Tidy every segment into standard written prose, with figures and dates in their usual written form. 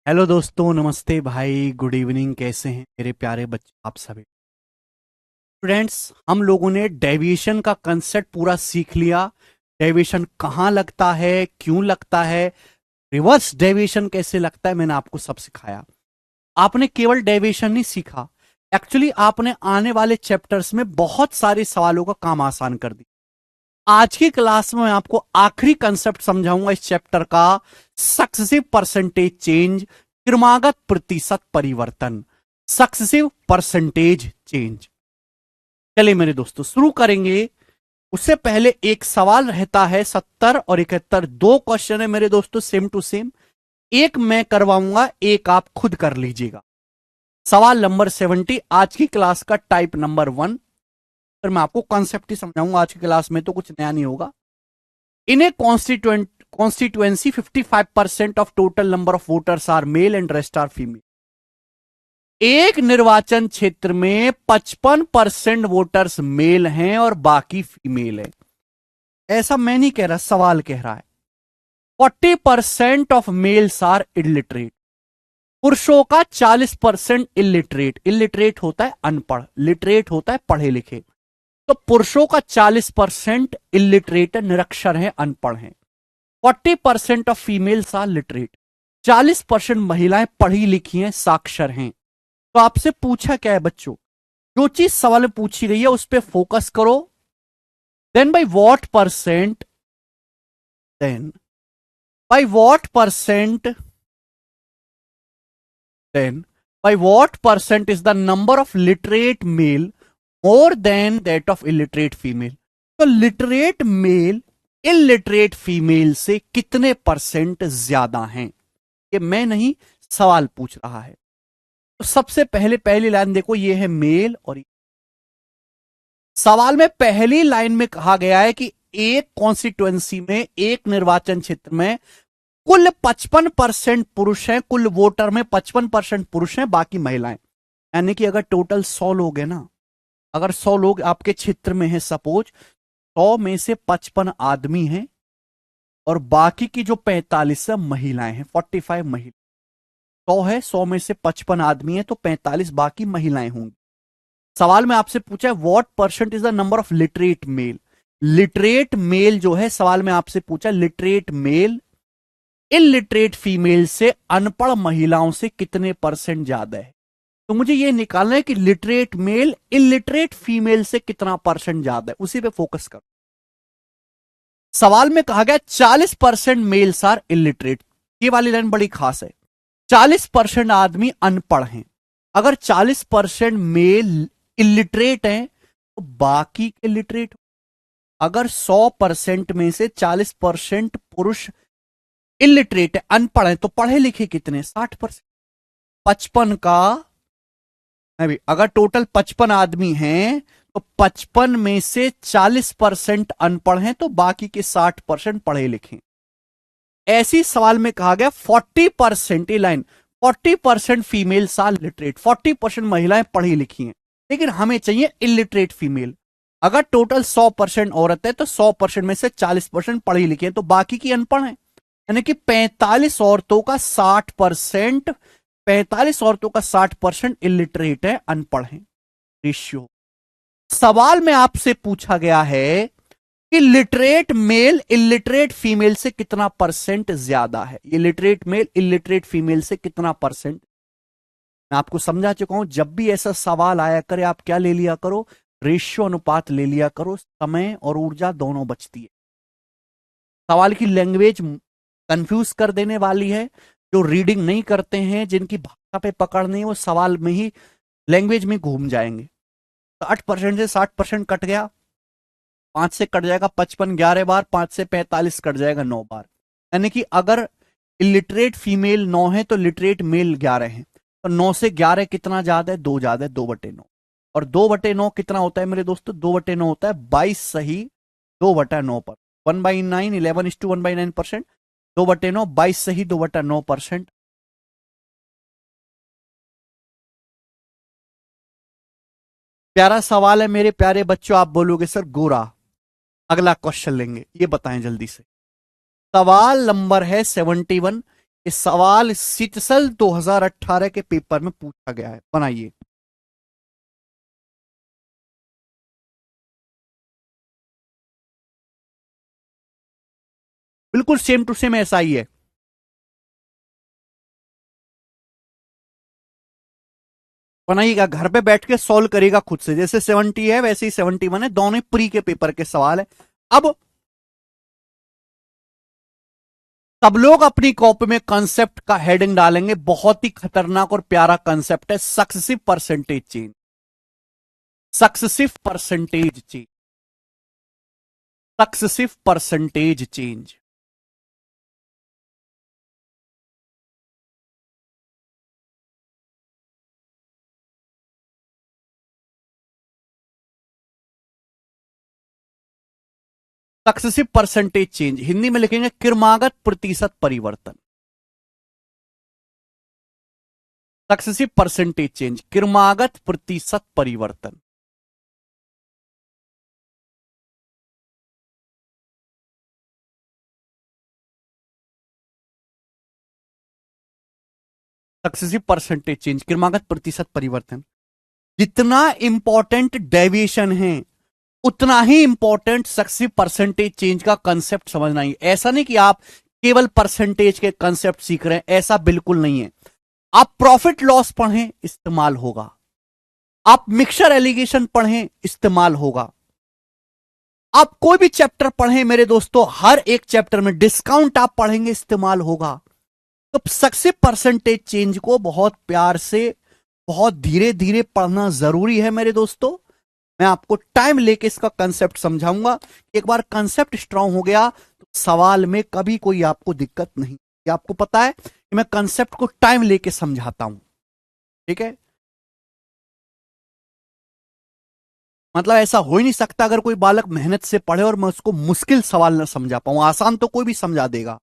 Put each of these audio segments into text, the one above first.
Hello दोस्तों, नमस्ते भाई, गुड इवनिंग। कैसे हैं मेरे प्यारे बच्चे आप सभी? स्टूडेंट्स, हम लोगों ने डेविएशन का कंसेप्ट पूरा सीख लिया। डेविएशन कहाँ लगता है, क्यों लगता है, रिवर्स डेविएशन कैसे लगता है, मैंने आपको सब सिखाया। आपने केवल डेविएशन नहीं सीखा, एक्चुअली आपने आने वाले चैप्टर्स में बहुत सारे सवालों का काम आसान कर दिया। आज की क्लास में मैं आपको आखिरी कंसेप्ट समझाऊंगा इस चैप्टर का, सक्सेसिव परसेंटेज चेंज, क्रमागत प्रतिशत परिवर्तन। Successive percentage change. चलिए मेरे दोस्तों शुरू करेंगे। उससे पहले एक सवाल रहता है, 70 और 71 दो क्वेश्चन है मेरे दोस्तों, सेम टू सेम। एक मैं करवाऊंगा, एक आप खुद कर लीजिएगा। सवाल नंबर 70 आज की क्लास का, टाइप नंबर 1। फिर मैं आपको कॉन्सेप्ट ही समझाऊंगा आज की क्लास में, तो कुछ नया नहीं होगा। इन ए constituency 55% of total number of voters are male and rest are female। एक निर्वाचन क्षेत्र में 55% वोटर्स मेल हैं और बाकी फीमेल है। ऐसा मैं नहीं कह रहा, सवाल कह रहा है। 40% ऑफ मेल्स आर इलिटरेट। पुरुषों का 40% इलिटरेट। इलिटरेट होता है अनपढ़, लिटरेट होता है पढ़े लिखे। तो पुरुषों का 40% इलिटरेट है, निरक्षर है, अनपढ़ है। 40% ऑफ फीमेल्स आर लिटरेट। 40% महिलाएं पढ़ी लिखी हैं, साक्षर हैं। तो आपसे पूछा क्या है बच्चों, जो चीज सवाल में पूछी गई है उस पर फोकस करो। Then by what percent, then by what percent, then by what percent is the number of literate male more than that of illiterate female. तो लिटरेट मेल इलिटरेट फीमेल से कितने परसेंट ज्यादा हैं, ये मैं नहीं, सवाल पूछ रहा है। तो सबसे पहले पहली लाइन देखो, ये है मेल। और सवाल में पहली लाइन में कहा गया है कि एक कॉन्स्टिट्युएंसी में, एक निर्वाचन क्षेत्र में कुल 55% पुरुष हैं, कुल वोटर में 55% पुरुष हैं, बाकी महिलाएं। यानी कि अगर टोटल 100 लोग हैं ना, अगर 100 लोग आपके क्षेत्र में हैं, सपोज 100 में से 55 आदमी हैं और बाकी की जो 45 महिलाएं हैं, 45 महिला। 100 है, 100 में से 55 आदमी है तो 45 बाकी महिलाएं होंगी। सवाल में आपसे पूछा है what percent is the number of literate male. Literate male जो है, सवाल में आपसे पूछा लिटरेट मेल इलिटरेट फीमेल से, अनपढ़ महिलाओं से कितने परसेंट ज्यादा है। तो मुझे यह निकालना है कि लिटरेट मेल इलिटरेट फीमेल से कितना परसेंट ज्यादा है, उसी पे फोकस करो। सवाल में कहा गया 40% मेल्स आर इलिटरेट। ये वाली लाइन बड़ी खास है। 40% आदमी अनपढ़ हैं। अगर 40% मेल इलिटरेट हैं तो बाकी के लिटरेट। अगर 100% में से 40% पुरुष इलिटरेट है, अनपढ़ है, तो पढ़े लिखे कितने, 60%। 55 का, अगर टोटल 55 आदमी हैं तो 55 में से 40% अनपढ़ हैं तो बाकी के 60% पढ़े लिखे। ऐसी सवाल में कहा गया 40%, ये लाइन 40% फीमेल्स आर लिटरेट, 40% महिलाएं पढ़ी लिखी हैं, लेकिन हमें चाहिए इलिटरेट फीमेल। अगर टोटल 100% औरत है तो 100% में से 40% पढ़ी लिखी है तो बाकी की अनपढ़ है। यानी कि 45 औरतों का 60%, 45 औरतों का 60% इलिटरेट है, अनपढ़ है। रेशियो सवाल में आपसे पूछा गया है कि लिटरेट मेल इलिटरेट फीमेल से कितना परसेंट ज्यादा है। ये लिटरेट मेल इलिटरेट फीमेल से कितना परसेंट, मैं आपको समझा चुका हूं। जब भी ऐसा सवाल आया करे, आप क्या ले लिया करो, रेशियो अनुपात ले लिया करो, समय और ऊर्जा दोनों बचती है। सवाल की लैंग्वेज कंफ्यूज कर देने वाली है। जो रीडिंग नहीं करते हैं, जिनकी भाषा पे पकड़ नहीं है, वो सवाल में ही लैंग्वेज में घूम जाएंगे। 60% से 60% कट गया, 5 से कट जाएगा 55 11 बार, 5 से 45 कट जाएगा 9 बार। यानी कि अगर इलिटरेट फीमेल 9 है तो लिटरेट मेल 11 है, तो 9 से 11 कितना ज्यादा है, 2 ज्यादा है, 2/9। और 2/9 कितना होता है मेरे दोस्तों, 2/9 होता है 22 सही 2/9 पर। 1/9 11:1/9%, 2/9 22 सही 2/9%। प्यारा सवाल है मेरे प्यारे बच्चों, आप बोलोगे सर गोरा। अगला क्वेश्चन लेंगे, ये बताएं जल्दी से। सवाल नंबर है 71। इस सवाल सीटसल 2018 के पेपर में पूछा गया है, बनाइए। बिल्कुल सेम टू सेम ऐसा ही है। बनाइएगा, घर पे बैठ के सॉल्व करेगा खुद से, जैसे 70 है वैसे ही 71 है, दोनों प्री के पेपर के सवाल है। अब सब लोग अपनी कॉपी में कंसेप्ट का हेडिंग डालेंगे, बहुत ही खतरनाक और प्यारा कंसेप्ट है, successive percentage change. Successive percentage change, successive percentage change. Successive percentage change Hindi में लिखेंगे क्रमागत प्रतिशत परिवर्तन। सक्सेसिव परसेंटेज चेंज, क्रमागत प्रतिशत परिवर्तन। सक्सेसिव परसेंटेज चेंज, क्रमागत प्रतिशत परिवर्तन। जितना इंपॉर्टेंट डेविएशन है उतना ही इंपॉर्टेंट सक्सेसिव परसेंटेज चेंज का कंसेप्ट समझना ही। ऐसा नहीं कि आप केवल परसेंटेज के कंसेप्ट सीख रहे हैं, ऐसा बिल्कुल नहीं है। आप प्रॉफिट लॉस पढ़ें, इस्तेमाल होगा। आप मिक्सचर एलिगेशन पढ़ें, इस्तेमाल होगा। आप कोई भी चैप्टर पढ़ें मेरे दोस्तों, हर एक चैप्टर में डिस्काउंट आप पढ़ेंगे, इस्तेमाल होगा। तो सक्सेसिव परसेंटेज चेंज को बहुत प्यार से, बहुत धीरे धीरे पढ़ना जरूरी है मेरे दोस्तों। मैं आपको टाइम लेके इसका कंसेप्ट समझाऊंगा। एक बार कंसेप्ट स्ट्रांग हो गया तो सवाल में कभी कोई आपको दिक्कत नहीं। ये आपको पता है कि मैं कंसेप्ट को टाइम लेके समझाता हूं, ठीक है। मतलब ऐसा हो ही नहीं सकता अगर कोई बालक मेहनत से पढ़े और मैं उसको मुश्किल सवाल ना समझा पाऊं, आसान तो कोई भी समझा देगा।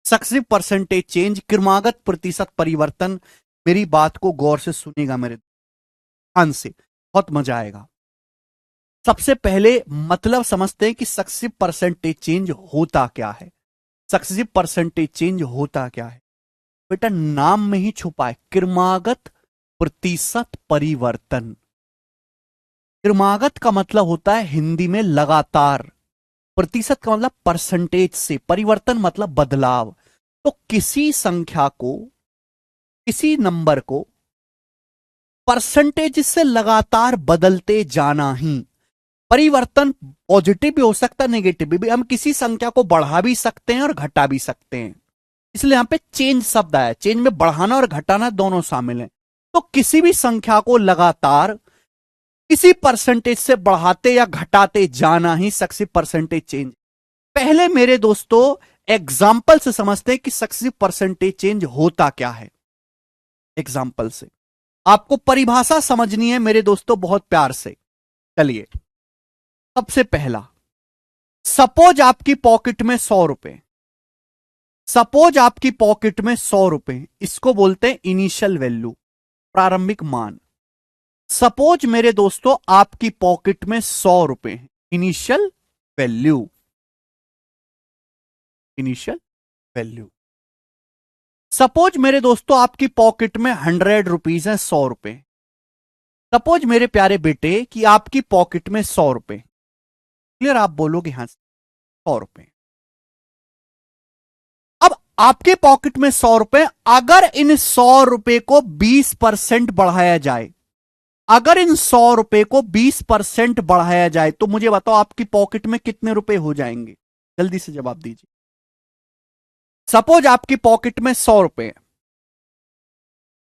सक्सेसिव परसेंटेज चेंज, क्रमागत प्रतिशत परिवर्तन। मेरी बात को गौर से सुनिएगा मेरे ध्यान से, बहुत मजा आएगा। सबसे पहले मतलब समझते हैं कि सक्सेसिव परसेंटेज चेंज होता क्या है। सक्सेसिव परसेंटेज चेंज होता क्या है बेटा, नाम में ही छुपा है, क्रमागत प्रतिशत परिवर्तन। क्रमागत का मतलब होता है हिंदी में लगातार, प्रतिशत का मतलब परसेंटेज से, परिवर्तन मतलब बदलाव। तो किसी संख्या को, किसी नंबर को परसेंटेज से लगातार बदलते जाना ही परिवर्तन। पॉजिटिव भी हो सकता है, नेगेटिव भी। हम किसी संख्या को बढ़ा भी सकते हैं और घटा भी सकते हैं, इसलिए यहां पे चेंज शब्द आया। चेंज में बढ़ाना और घटाना दोनों शामिल हैं। तो किसी भी संख्या को लगातार किसी परसेंटेज से बढ़ाते या घटाते जाना ही सक्सेसिव परसेंटेज चेंज। पहले मेरे दोस्तों एग्जाम्पल से समझते हैं कि सक्सेसिव परसेंटेज चेंज होता क्या है। एग्जाम्पल से आपको परिभाषा समझनी है मेरे दोस्तों, बहुत प्यार से। चलिए, सबसे पहला, सपोज आपकी पॉकेट में 100 रुपए, सपोज आपकी पॉकेट में 100 रुपए, इसको बोलते हैं इनिशियल वैल्यू, प्रारंभिक मान। सपोज मेरे दोस्तों आपकी पॉकेट में 100 रुपए हैं, initial value, initial value. Suppose मेरे दोस्तों आपकी पॉकेट में 100 रुपीज है, 100 रुपए। सपोज मेरे प्यारे बेटे कि आपकी पॉकेट में 100 रुपए, क्लियर, आप बोलोगे हां 100 रुपए। अब आपके पॉकेट में 100 रुपए, अगर इन 100 रुपए को 20% बढ़ाया जाए, अगर इन 100 रुपए को 20% बढ़ाया जाए तो मुझे बताओ आपकी पॉकेट में कितने रुपए हो जाएंगे? जल्दी से जवाब दीजिए। सपोज आपकी पॉकेट में 100 रुपए है,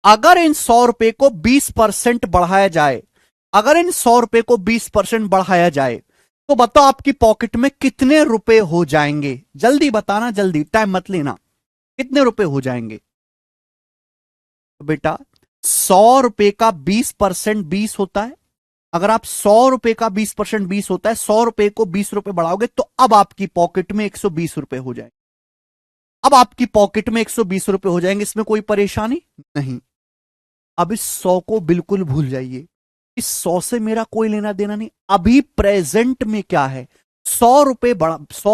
अगर इन 100 रुपए को 20% बढ़ाया जाए, अगर इन 100 रुपए को 20% बढ़ाया जाए तो बताओ आपकी पॉकेट में कितने रुपए हो जाएंगे? जल्दी बताना, जल्दी, टाइम मत लेना। कितने रुपए हो जाएंगे? तो बेटा 100 रुपए का 20% 20 होता है। अगर आप 100 रुपए का 20% 20 होता है, 100 रुपए को 20 रुपए बढ़ाओगे तो अब आपकी पॉकेट में 120 रुपए हो जाएंगे। अब आपकी पॉकेट में 120 रुपए हो जाएंगे, इसमें कोई परेशानी नहीं। अब इस 100 को बिल्कुल भूल जाइए, इस 100 से मेरा कोई लेना देना नहीं। अभी प्रेजेंट में क्या है, 100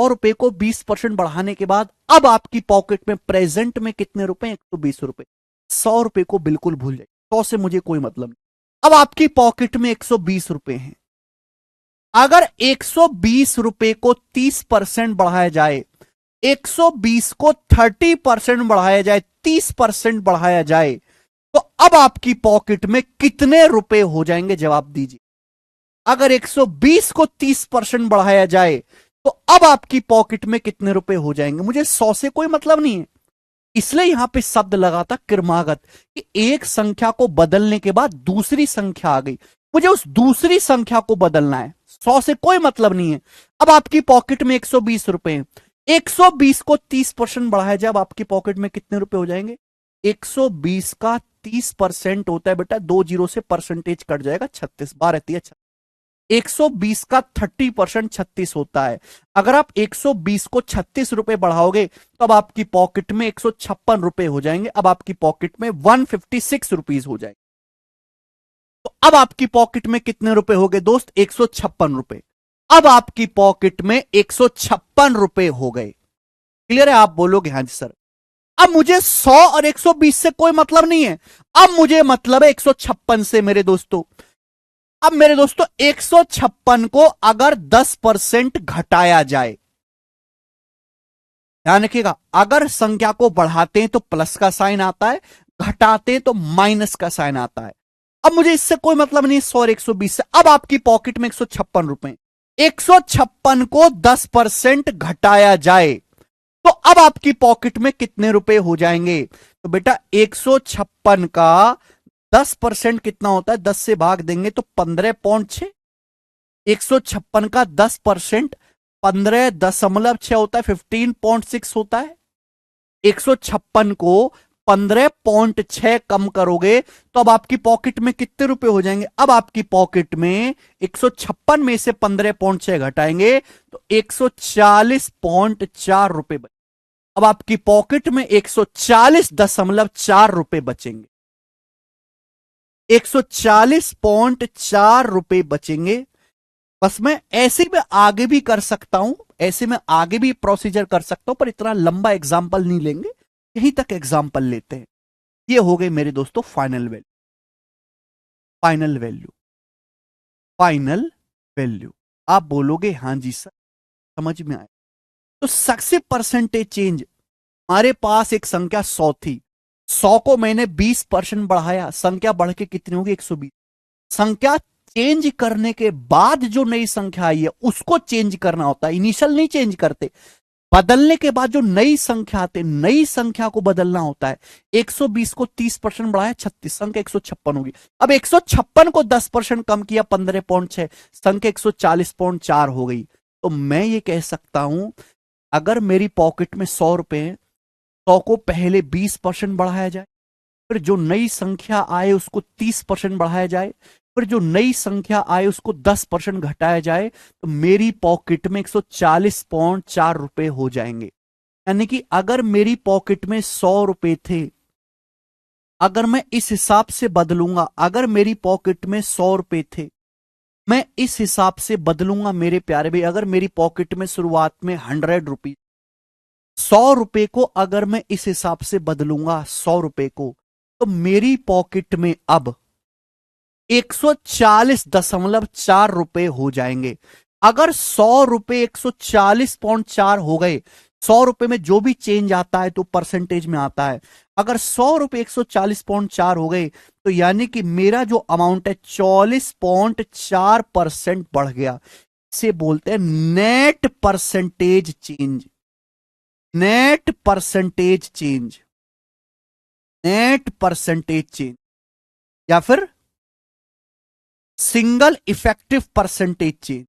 रुपए को 20% बढ़ाने के बाद अब आपकी पॉकेट में प्रेजेंट में कितने रुपए? 120 रुपए। 100 रुपए को बिल्कुल भूल जाइए, 100 से मुझे कोई मतलब नहीं। अब आपकी पॉकेट में 120 रुपए हैं। अगर 120 रुपए को 30% बढ़ाया जाए, 120 को 30% बढ़ाया जाए, 30% बढ़ाया जाए, तो अब आपकी पॉकेट में कितने रुपए हो जाएंगे? जवाब दीजिए। अगर 120 को 30% बढ़ाया जाए तो अब आपकी पॉकेट में कितने रुपए हो जाएंगे? मुझे 100 से कोई मतलब नहीं है, इसलिए यहां पे शब्द लगा था क्रमागत, कि एक संख्या को बदलने के बाद दूसरी संख्या आ गई, मुझे उस दूसरी संख्या को बदलना है, 100 से कोई मतलब नहीं है। अब आपकी पॉकेट में 120 रुपए हैं, 120 को 30% बढ़ाया जाए, अब आपकी पॉकेट में कितने रुपए हो जाएंगे? 120 का 30% होता है बेटा, 2 जीरो से परसेंटेज कट जाएगा, 36, 12 120 का 30% 36 होता है। अगर आप 120 को 36 रुपए बढ़ाओगे तो अब आपकी पॉकेट में 156 रुपए हो जाएंगे। अब आपकी पॉकेट में 156 रुपीज हो जाएंगे। तो अब आपकी पॉकेट में कितने रुपए हो गए दोस्त? 156 रुपए। अब आपकी पॉकेट में 156 रुपए हो गए। क्लियर है? आप बोलोगे हाँ जी सर। अब मुझे 100 और 120 से कोई मतलब नहीं है, अब मुझे मतलब है 156 से मेरे दोस्तों। अब मेरे दोस्तों 156 को अगर 10% घटाया जाए, ध्यान रखिएगा, अगर संख्या को बढ़ाते हैं तो प्लस का साइन आता है, घटाते हैं तो माइनस का साइन आता है। अब मुझे इससे कोई मतलब नहीं 100 और 120 से। अब आपकी पॉकेट में 156 रुपए, 156 को 10% घटाया जाए तो अब आपकी पॉकेट में कितने रुपए हो जाएंगे? तो बेटा 156 का 10% कितना होता है? 10 से भाग देंगे तो 15.6। 156 का 10% 15.6 होता है, 15.6 होता है। 156 को 15.6 कम करोगे तो अब आपकी पॉकेट में कितने रुपए हो जाएंगे? अब आपकी पॉकेट में 156 में से 15.6 घटाएंगे तो 140.4 रुपए बचे। अब आपकी पॉकेट में 140.4 रुपए बचेंगे, 140.4 रुपए बचेंगे। बस मैं ऐसे में आगे भी कर सकता हूं, ऐसे में आगे भी प्रोसीजर कर सकता हूं, पर इतना लंबा एग्जाम्पल नहीं लेंगे, यहीं तक एग्जाम्पल लेते हैं। ये हो गए मेरे दोस्तों final value. Final value, final value. आप बोलोगे हां जी सर, समझ में आया। तो सक्सेसिव परसेंटेज चेंज, हमारे पास एक संख्या 100 थी, 100 को मैंने 20% बढ़ाया, संख्या बढ़ के कितनी होगी? 120। संख्या चेंज करने के बाद जो नई संख्या आई है उसको चेंज करना होता है, इनिशियल नहीं चेंज करते। बदलने के बाद जो नई संख्या आते, नई संख्या को बदलना होता है। 120 को 30% बढ़ाया, 36, संख्या 156 होगी। अब 156 को 10% कम किया, 15.6, संख्या 140.4 हो गई। तो मैं ये कह सकता हूं, अगर मेरी पॉकेट में 100 रुपए हैं, 100 को पहले 20% बढ़ाया जाए, फिर जो नई संख्या आए उसको 30% बढ़ाया जाए, फिर जो नई संख्या आए उसको 10% घटाया जाए, तो मेरी पॉकेट में 140.4 रुपए हो जाएंगे। यानी कि अगर मेरी पॉकेट में 100 रुपए थे, अगर मैं इस हिसाब से बदलूंगा, अगर मेरी पॉकेट में 100 रुपए थे, मैं इस हिसाब से बदलूंगा मेरे प्यारे भाई। अगर मेरी पॉकेट में शुरुआत में 100 रुपीज, 100 रुपए को अगर मैं इस हिसाब से बदलूंगा 100 रुपए को, तो मेरी पॉकेट में अब 140.4 रुपए हो जाएंगे। अगर 100 रुपए 140.4 हो गए, 100 रुपए में जो भी चेंज आता है तो परसेंटेज में आता है। अगर 100 रुपए 140.4 हो गए तो यानी कि मेरा जो अमाउंट है 44.4% बढ़ गया। इसे बोलते हैं net percentage change. Net percentage change, net percentage change, या फिर single effective percentage change,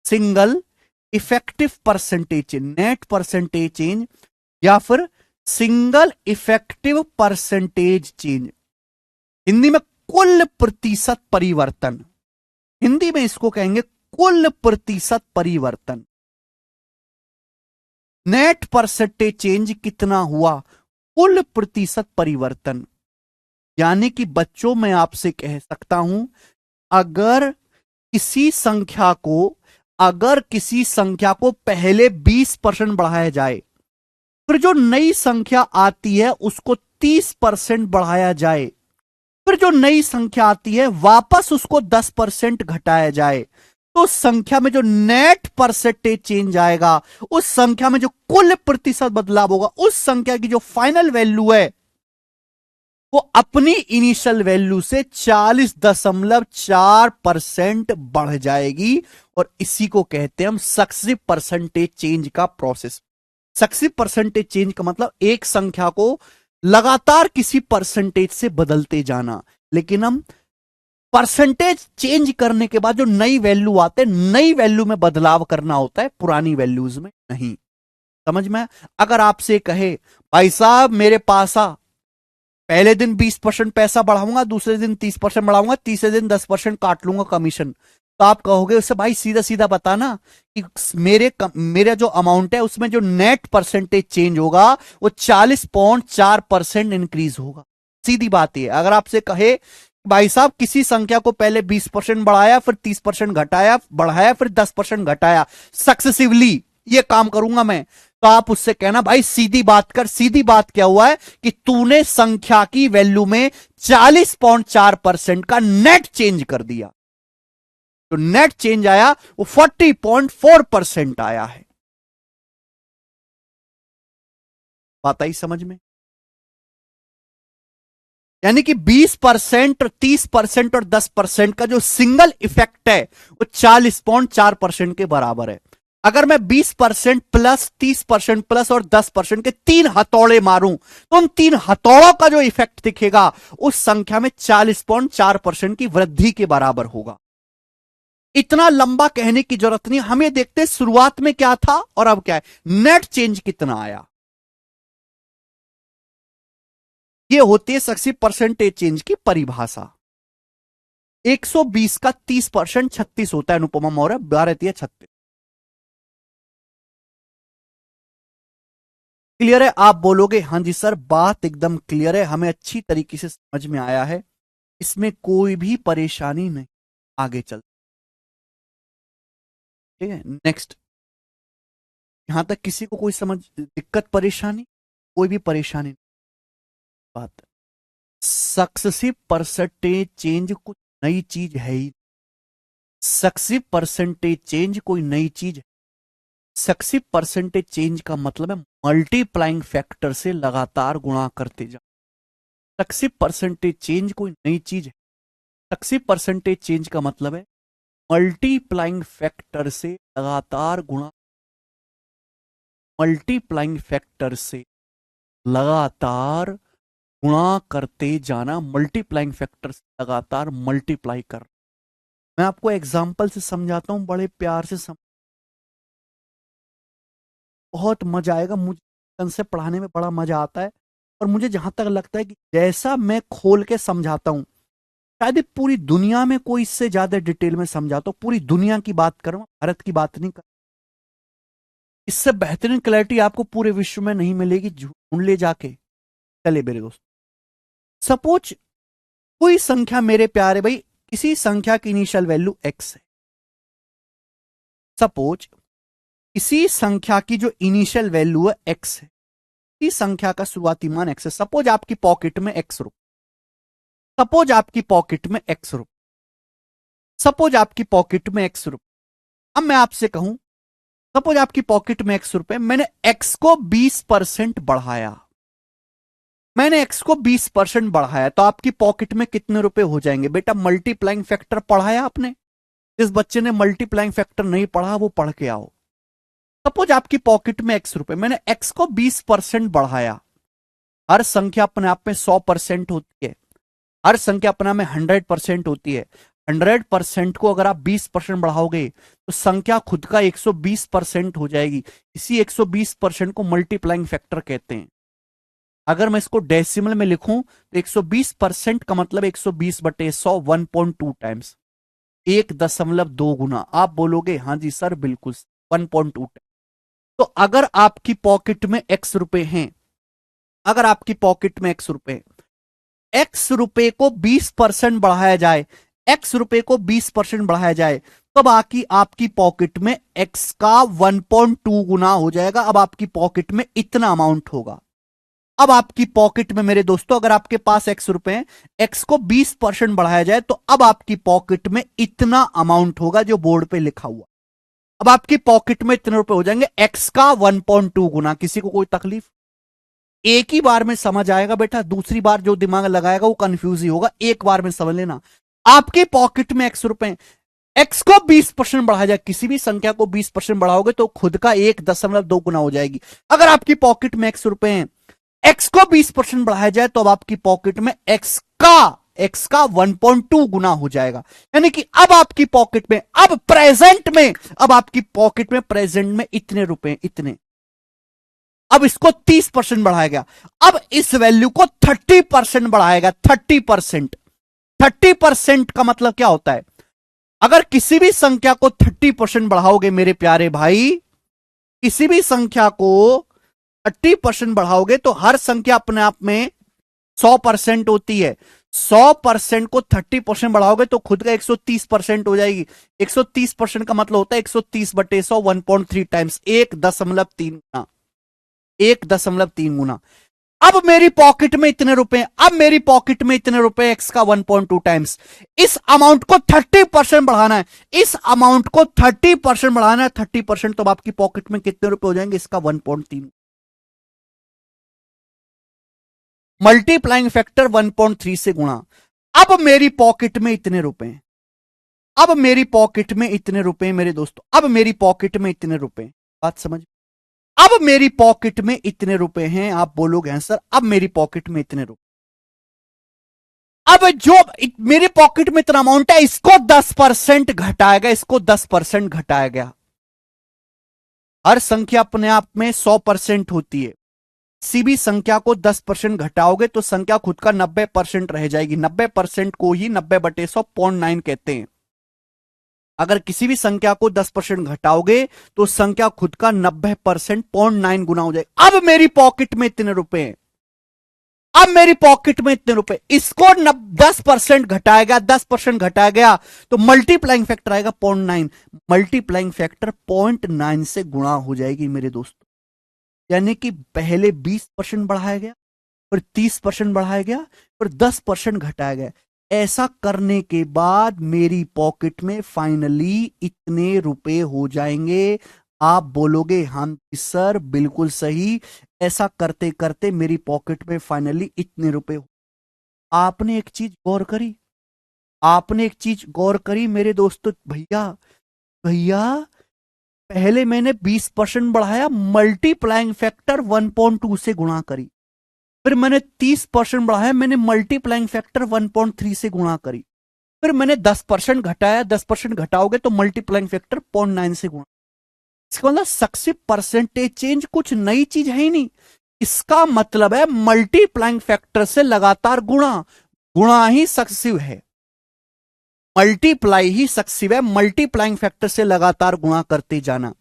single effective percentage change, net percentage change, या फिर single effective percentage change. Hindi में कुल प्रतिशत परिवर्तन, हिंदी में इसको कहेंगे कुल प्रतिशत परिवर्तन। नेट परसेंटेज चेंज कितना हुआ? कुल प्रतिशत परिवर्तन। यानी कि बच्चों मैं आपसे कह सकता हूं, अगर किसी संख्या को अगर किसी संख्या को पहले 20% बढ़ाया जाए, फिर जो नई संख्या आती है उसको 30% बढ़ाया जाए, फिर जो नई संख्या आती है वापस उसको 10% घटाया जाए, तो उस संख्या में जो नेट परसेंटेज चेंज आएगा, उस संख्या में जो कुल प्रतिशत बदलाव होगा, उस संख्या की जो फाइनल वैल्यू है वो अपनी इनिशियल वैल्यू से 40.4% बढ़ जाएगी। और इसी को कहते हैं हम सक्सेसिव परसेंटेज चेंज का प्रोसेस। सक्सेसिव परसेंटेज चेंज का मतलब एक संख्या को लगातार किसी परसेंटेज से बदलते जाना, लेकिन हम परसेंटेज चेंज करने के बाद जो नई वैल्यू आते हैं, नई वैल्यू में बदलाव करना होता है, पुरानी वैल्यूज में नहीं। समझ में? अगर आपसे कहे भाई साहब मेरे पास आ, पहले दिन 20% पैसा बढ़ाऊंगा, दूसरे दिन 30% बढ़ाऊंगा, तीसरे दिन 10% काट लूंगा कमीशन, तो आप कहोगे उससे भाई सीधा सीधा बताना कि मेरा जो अमाउंट है उसमें जो नेट परसेंटेज चेंज होगा वो 40.4% इंक्रीज होगा। सीधी बात है। अगर आपसे कहे भाई साहब किसी संख्या को पहले 20% बढ़ाया, फिर 30% घटाया, बढ़ाया, फिर 10% घटाया, सक्सेसिवली ये काम करूंगा मैं, तो आप उससे कहना भाई सीधी बात कर। सीधी बात क्या हुआ है कि तूने संख्या की वैल्यू में 40.4% का नेट चेंज कर दिया। तो नेट चेंज आया वो 40.4% आया है। बात आई समझ में? यानी कि 20%, 30% और 10% का जो सिंगल इफेक्ट है वो 40.4% के बराबर है। अगर मैं 20% प्लस 30% प्लस और 10% के 3 हथौड़े मारूं, तो उन 3 हथौड़ों का जो इफेक्ट दिखेगा उस संख्या में 40.4% की वृद्धि के बराबर होगा। इतना लंबा कहने की जरूरत नहीं, हमें देखते हैं शुरुआत में क्या था और अब क्या है। नेट चेंज कितना आया, ये होती है सक्सेसिव परसेंटेज चेंज की परिभाषा। 120 का 30% 36 होता है अनुपमा मौर्य, 12×36। क्लियर है? आप बोलोगे हाँ जी सर बात एकदम क्लियर है, हमें अच्छी तरीके से समझ में आया है, इसमें कोई भी परेशानी नहीं। आगे चल, ठीक है नेक्स्ट। यहां तक किसी को कोई समझ दिक्कत परेशानी? कोई भी परेशानी नहीं। बात सक्सेसिव परसेंटेज चेंज कुछ नई चीज है ही। सक्सेसिव परसेंटेज चेंज कोई नई चीज है। सक्सेसिव परसेंटेज चेंज का मतलब है मल्टीप्लाइंग फैक्टर से लगातार गुणा करते जा। सक्सेसिव परसेंटेज चेंज कोई नई चीज है। सक्सेसिव परसेंटेज चेंज का मतलब है मल्टीप्लाइंग फैक्टर से लगातार गुणा, मल्टीप्लाइंग फैक्टर से लगातार गुणा करते जाना, मल्टीप्लाइंग फैक्टर से लगातार मल्टीप्लाई कर। मैं आपको एग्जांपल से समझाता हूं, बड़े प्यार से बहुत मजा आएगा। मुझे कंसेप्ट पढ़ाने में बड़ा मजा आता है, और मुझे जहां तक लगता है कि जैसा मैं खोल के समझाता हूं शायद पूरी दुनिया में कोई इससे ज्यादा डिटेल में समझाता हूं। पूरी दुनिया की बात कर रहा हूं, भारत की बात नहीं कर। इससे बेहतरीन क्लैरिटी आपको पूरे विश्व में नहीं मिलेगी, ढूंढ ले जाके। चले मेरे दोस्त, सपोज कोई संख्या मेरे प्यारे भाई, किसी संख्या की इनिशियल वैल्यू एक्स है। सपोज इसी संख्या की जो इनिशियल वैल्यू है एक्स है, इसी संख्या का शुरुआती मान एक्स है। सपोज आपकी पॉकेट में एक्स रुपए, सपोज आपकी पॉकेट में एक्स रुपए, सपोज आपकी पॉकेट में एक्स रुपए। अब मैं आपसे कहूं सपोज आपकी पॉकेट में एक्स रुपए, मैंने एक्स को 20% बढ़ाया, मैंने एक्स को 20% बढ़ाया, तो आपकी पॉकेट में कितने रुपए हो जाएंगे? बेटा मल्टीप्लाइंग फैक्टर पढ़ाया आपने? जिस बच्चे ने मल्टीप्लाइंग फैक्टर नहीं पढ़ा वो पढ़ के आओ। सपोज आपकी पॉकेट में एक्स रुपए, मैंने एक्स को 20% बढ़ाया। हर संख्या अपने आप में 100% होती है, हर संख्या अपने आप में 100% होती है। 100% को अगर आप 20% बढ़ाओगे तो संख्या खुद का 120% हो जाएगी। इसी 120% को मल्टीप्लाइंग फैक्टर कहते हैं। अगर मैं इसको डेसिमल में लिखूं तो 120% का मतलब 120/100, 1.2 टाइम्स, 1.2 गुना। आप बोलोगे हाँ जी सर बिल्कुल 1.2 टाइम्स। तो अगर आपकी पॉकेट में एक्स रुपए हैं, अगर आपकी पॉकेट में एक्स रुपए, एक्स रुपए को 20% बढ़ाया जाए, एक्स रुपए को 20% बढ़ाया जाए तो बाकी आपकी पॉकेट में एक्स का 1.2 गुना हो जाएगा। अब आपकी पॉकेट में इतना अमाउंट होगा। अब आपकी पॉकेट में मेरे दोस्तों अगर आपके पास एक्स रुपए हैं, एक्स को 20% बढ़ाया जाए तो अब आपकी पॉकेट में इतना अमाउंट होगा जो बोर्ड पे लिखा हुआ। अब आपकी पॉकेट में इतने रुपए हो जाएंगे, एक्स का 1.2 गुना। किसी को कोई तकलीफ? एक ही बार में समझ आएगा बेटा, दूसरी बार जो दिमाग लगाएगा वो कंफ्यूज ही होगा। एक बार में समझ लेना, आपके पॉकेट में एक्स रुपए, एक्स को 20% बढ़ाया जाए, किसी भी संख्या को 20% बढ़ाओगे तो खुद का 1.2 गुना हो जाएगी। अगर आपकी पॉकेट में एक्स रुपए हैं, एक्स को 20% बढ़ाया जाए तो अब आपकी पॉकेट में एक्स का 1.2 गुना हो जाएगा। यानी कि अब आपकी पॉकेट में, अब प्रेजेंट में, अब आपकी पॉकेट में प्रेजेंट में इतने रुपए, इतने। अब इसको 30% बढ़ाया गया, अब इस वैल्यू को 30% बढ़ाएगा। 30%, 30% का मतलब क्या होता है? अगर किसी भी संख्या को 30% बढ़ाओगे मेरे प्यारे भाई, किसी भी संख्या को 30% बढ़ाओगे तो हर संख्या अपने आप में 100% होती है। 100% को 30% बढ़ाओगे तो खुद का 130% हो जाएगी। 130% का मतलब होता है 130/100, 1.3 टाइम्स, 1.3 गुना, 1.3 गुना। अब मेरी पॉकेट में इतने रुपए, अब मेरी पॉकेट में इतने रुपए, एक्स का 1.2 टाइम्स। इस अमाउंट को 30% बढ़ाना है, इस अमाउंट को 30% बढ़ाना है। 30% तो आपकी पॉकेट में कितने रुपए हो जाएंगे? इसका 1.3। मल्टीप्लाइंग फैक्टर 1.3 से गुणा। अब मेरी पॉकेट में इतने रुपए, अब मेरी पॉकेट में इतने रुपए मेरे दोस्तों, अब मेरी पॉकेट में इतने रुपए। बात समझ? अब मेरी पॉकेट में इतने रुपए हैं। आप बोलोगे हैं सर अब मेरी पॉकेट में इतने रुपए, अब जो मेरी पॉकेट में इतना अमाउंट है इसको 10% घटाया गया, इसको 10% घटाया गया। हर संख्या अपने आप में 100% होती है। किसी भी संख्या को 10% घटाओगे तो संख्या खुद का 90% रह जाएगी। 90% को ही 90/100 0.9 कहते हैं। अगर किसी भी संख्या को 10% घटाओगे तो संख्या खुद का 90% 0.9 गुना हो जाएगा। अब मेरी पॉकेट में इतने रुपए हैं, अब मेरी पॉकेट में इतने रुपए, इसको 10% घटाया गया, 10% घटाया गया तो मल्टीप्लाइंग फैक्टर आएगा 0.9। मल्टीप्लाइंग फैक्टर 0.9 से गुणा हो जाएगी मेरे दोस्तों। यानी कि पहले 20% बढ़ाया गया, फिर 30% बढ़ाया गया, फिर 10% घटाया गया। ऐसा करने के बाद मेरी पॉकेट में फाइनली इतने रुपए हो जाएंगे। आप बोलोगे हम सर बिल्कुल सही, ऐसा करते करते मेरी पॉकेट में फाइनली इतने रुपए हो। आपने एक चीज गौर करी, आपने एक चीज गौर करी मेरे दोस्तों, भैया भैया पहले मैंने 20% बढ़ाया, मल्टीप्लाइंग फैक्टर 1.2 से गुणा करी। फिर मैंने 30% बढ़ाया, मैंने मल्टीप्लाइंग फैक्टर 1.3 से गुणा करी। फिर मैंने 10% घटाया, 10% घटाओगे तो मल्टीप्लाइंग फैक्टर 0.9 से गुणा। इसका मतलब सक्सेसिव परसेंटेज चेंज कुछ नई चीज है ही नहीं। इसका मतलब है मल्टीप्लाइंग फैक्टर से लगातार गुणा, गुणा ही सक्सेसिव है, मल्टीप्लाई ही सक्सेसिव है। मल्टीप्लाइंग फैक्टर से लगातार गुणा करते जाना।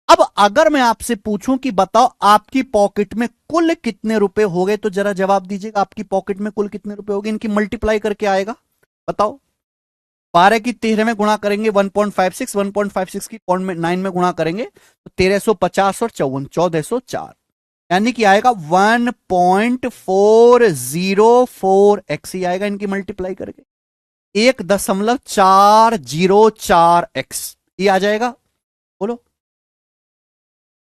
अब अगर मैं आपसे पूछूं कि बताओ आपकी पॉकेट में कुल कितने रुपए हो गए, तो जरा जवाब दीजिएगा। आपकी पॉकेट में कुल कितने रुपए हो गए, इनकी मल्टीप्लाई करके आएगा, बताओ। 12 की 13 में गुणा करेंगे 1.56, 1.56 की 0.9 में गुणा करेंगे तो 1350 और 1404, यानी कि आएगा 1.404x ही आएगा इनकी मल्टीप्लाई करके। 1.404x ये आ जाएगा। बोलो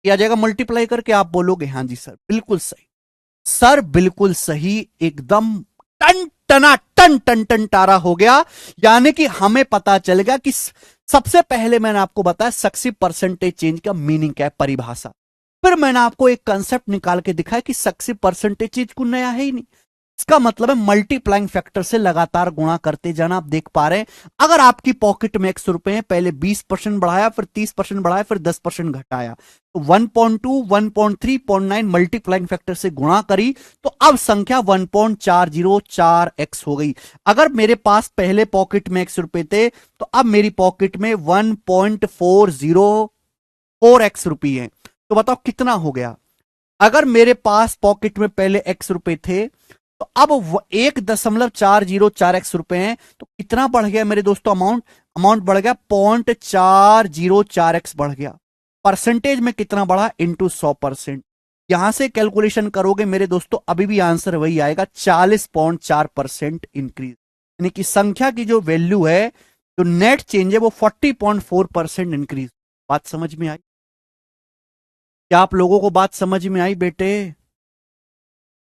ये आ जाएगा मल्टीप्लाई करके। आप बोलोगे हाँ जी सर बिल्कुल सही, सर बिल्कुल सही, एकदम टन टना टन टन टन टारा हो गया। यानी कि हमें पता चल गया कि सबसे पहले मैंने आपको बताया सक्सेसिव परसेंटेज चेंज का मीनिंग क्या है, परिभाषा। फिर मैंने आपको एक कंसेप्ट निकाल के दिखाया कि सक्सेसिव परसेंटेज चेंज को नया है ही नहीं। इसका मतलब है मल्टीप्लाइंग फैक्टर से लगातार गुणा करते जाना। आप देख पा रहे हैं अगर आपकी पॉकेट में 100 रुपए हैं, पहले 20% बढ़ाया, फिर 30% बढ़ाया, फिर 10% घटाया, तो 1.2, 1.3, 0.9 मल्टीप्लाइंग फैक्टर से गुणा करी तो अब संख्या 1.404x हो गई। अगर मेरे पास पहले पॉकेट में 100 रुपए थे तो अब मेरी पॉकेट में 1.404x रुपए है, तो बताओ कितना हो गया। अगर मेरे पास पॉकेट में पहले x रुपए थे तो अब 1.404x रुपए हैं, तो कितना बढ़ गया मेरे दोस्तों अमाउंट? अमाउंट बढ़ गया 0.404x बढ़ गया। परसेंटेज में कितना बढ़ा? इंटू 100%। यहां से कैलकुलेशन करोगे मेरे दोस्तों, अभी भी आंसर वही आएगा, 40.4% इंक्रीज। यानी कि संख्या की जो वैल्यू है, जो नेट चेंज है, वो 40.4% इंक्रीज। बात समझ में आई? क्या आप लोगों को बात समझ में आई बेटे?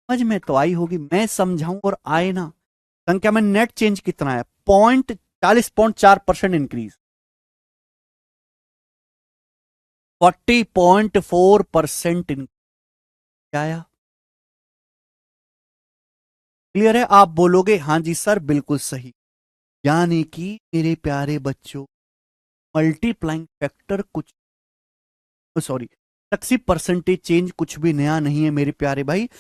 समझ में तो आई होगी, मैं समझाऊं और आए ना। संख्या में नेट चेंज कितना है? 40.4% इंक्रीज, 40.4% क्या आया? क्लियर है? आप बोलोगे हाँ जी सर बिल्कुल सही। यानी कि मेरे प्यारे बच्चों, मल्टीप्लाइंग फैक्टर कुछ, सॉरी, सक्सेसिव परसेंटेज चेंज कुछ भी नया नहीं है मेरे प्यारे भाई।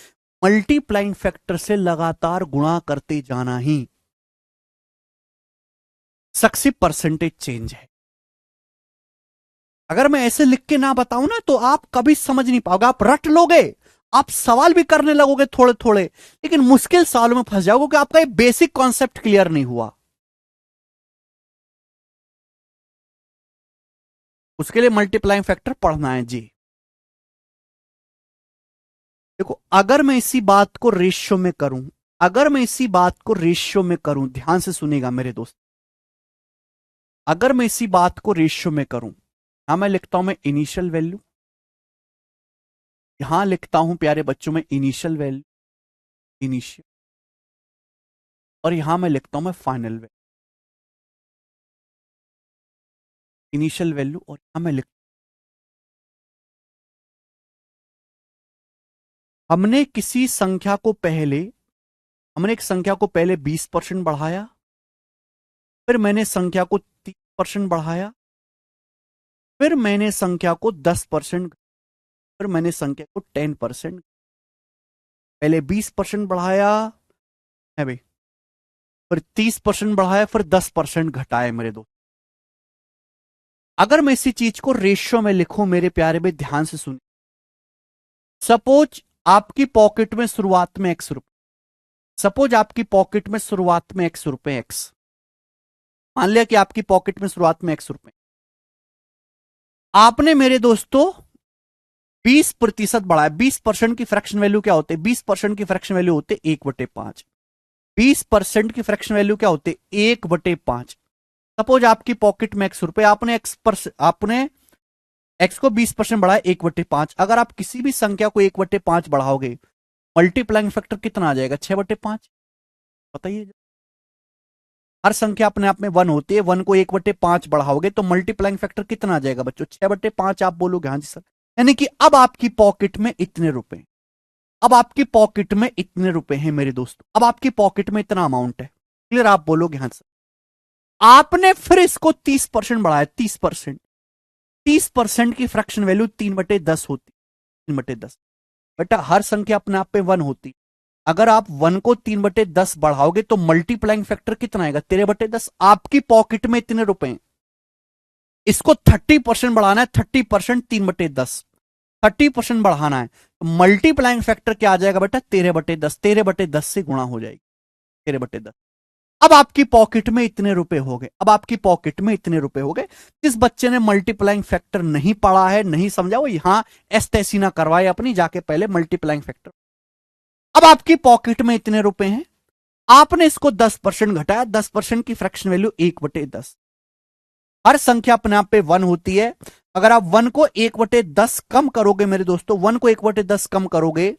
मल्टीप्लाइंग फैक्टर से लगातार गुणा करते जाना ही सक्सेसिव परसेंटेज चेंज है। अगर मैं ऐसे लिख के ना बताऊं ना, तो आप कभी समझ नहीं पाओगे। आप रट लोगे, आप सवाल भी करने लगोगे थोड़े थोड़े, लेकिन मुश्किल सवालों में फंस जाओगे, क्योंकि आपका ये बेसिक कॉन्सेप्ट क्लियर नहीं हुआ। उसके लिए मल्टीप्लाइंग फैक्टर पढ़ना है जी। देखो, अगर मैं इसी बात को रेशियो में करूं, अगर मैं इसी बात को रेशियो में करूं, ध्यान से सुनेगा मेरे दोस्त, अगर मैं इसी बात को रेशियो में करूं, यहां मैं लिखता हूं मैं इनिशियल वैल्यू, यहां लिखता हूं प्यारे बच्चों में इनिशियल वैल्यू, इनिशियल, और यहां मैं लिखता हूं मैं फाइनल वैल्यू, इनिशियल वैल्यू, और यहां मैं लिख, हमने किसी संख्या को पहले, हमने एक संख्या को पहले 20% बढ़ाया, फिर मैंने संख्या को 30% बढ़ाया, फिर मैंने संख्या को 10%, फिर मैंने संख्या को 10%, पहले 20% बढ़ाया है भाई, फिर 30% बढ़ाया, फिर 10% घटाया मेरे दोस्त। अगर मैं इसी चीज को रेशियो में लिखूं मेरे प्यारे भाई, ध्यान से सुनिए। सपोज आपकी पॉकेट में शुरुआत में x रुपए, सपोज आपकी पॉकेट में शुरुआत में x रुपए, x, मान लिया कि आपकी पॉकेट में शुरुआत में x रुपए, आपने मेरे दोस्तों 20% बढ़ाया। 20% की फ्रैक्शन वैल्यू क्या होते? 20% की फ्रैक्शन वैल्यू होते 1/5। 20% की फ्रैक्शन वैल्यू क्या होते? 1/5। सपोज आपकी पॉकेट में x रुपए, आपने x को 20% बढ़ाया 1/5। अगर आप किसी भी संख्या को 1/5 बढ़ाओगे, मल्टीप्लाइंग फैक्टर कितना आ जाएगा? 6/5। बताइए, हर संख्या अपने आप में 1 होती है, 1 को 1/5 बढ़ाओगे तो मल्टीप्लाइंग फैक्टर कितना आ जाएगा बच्चों? 6/5। आप बोलोगे हाँ जी सर। यानी कि अब आपकी पॉकेट में इतने रुपए, अब आपकी पॉकेट में इतने रुपए हैं मेरे दोस्तों, अब आपकी पॉकेट में इतना अमाउंट है। क्लियर? आप बोलोगे हाँ सर। आपने फिर इसको 30% बढ़ाया, 30%। 30% की फ्रैक्शन वैल्यू 3/10 होती, 3/10। बेटा हर संख्या अपने आप में 1 होती, अगर आप 1 को 3/10 बढ़ाओगे तो मल्टीप्लाइंग फैक्टर कितना आएगा? 13/10। आपकी पॉकेट में इतने रुपए हैं, इसको 30% बढ़ाना है, 30% 3/10, 30% बढ़ाना है, तो मल्टीप्लाइंग फैक्टर क्या आ जाएगा बेटा? 13/10। 13/10 से गुणा हो जाएगी, 13/10। अब आपकी पॉकेट में इतने रुपए हो गए, अब आपकी पॉकेट में इतने रुपए हो गए। जिस बच्चे ने मल्टीप्लाइंग फैक्टर नहीं पढ़ा है, नहीं समझा, वो यहां एस्टेसी ना करवाए अपनी, जाके पहले मल्टीप्लाइंग फैक्टर। अब आपकी पॉकेट में इतने रुपए हैं, आपने इसको 10% घटाया, 10% की फ्रैक्शन वैल्यू 1/10। हर संख्या अपने आप पे 1 होती है, अगर आप 1 को 1/10 कम करोगे मेरे दोस्तों, 1 को 1/10 कम करोगे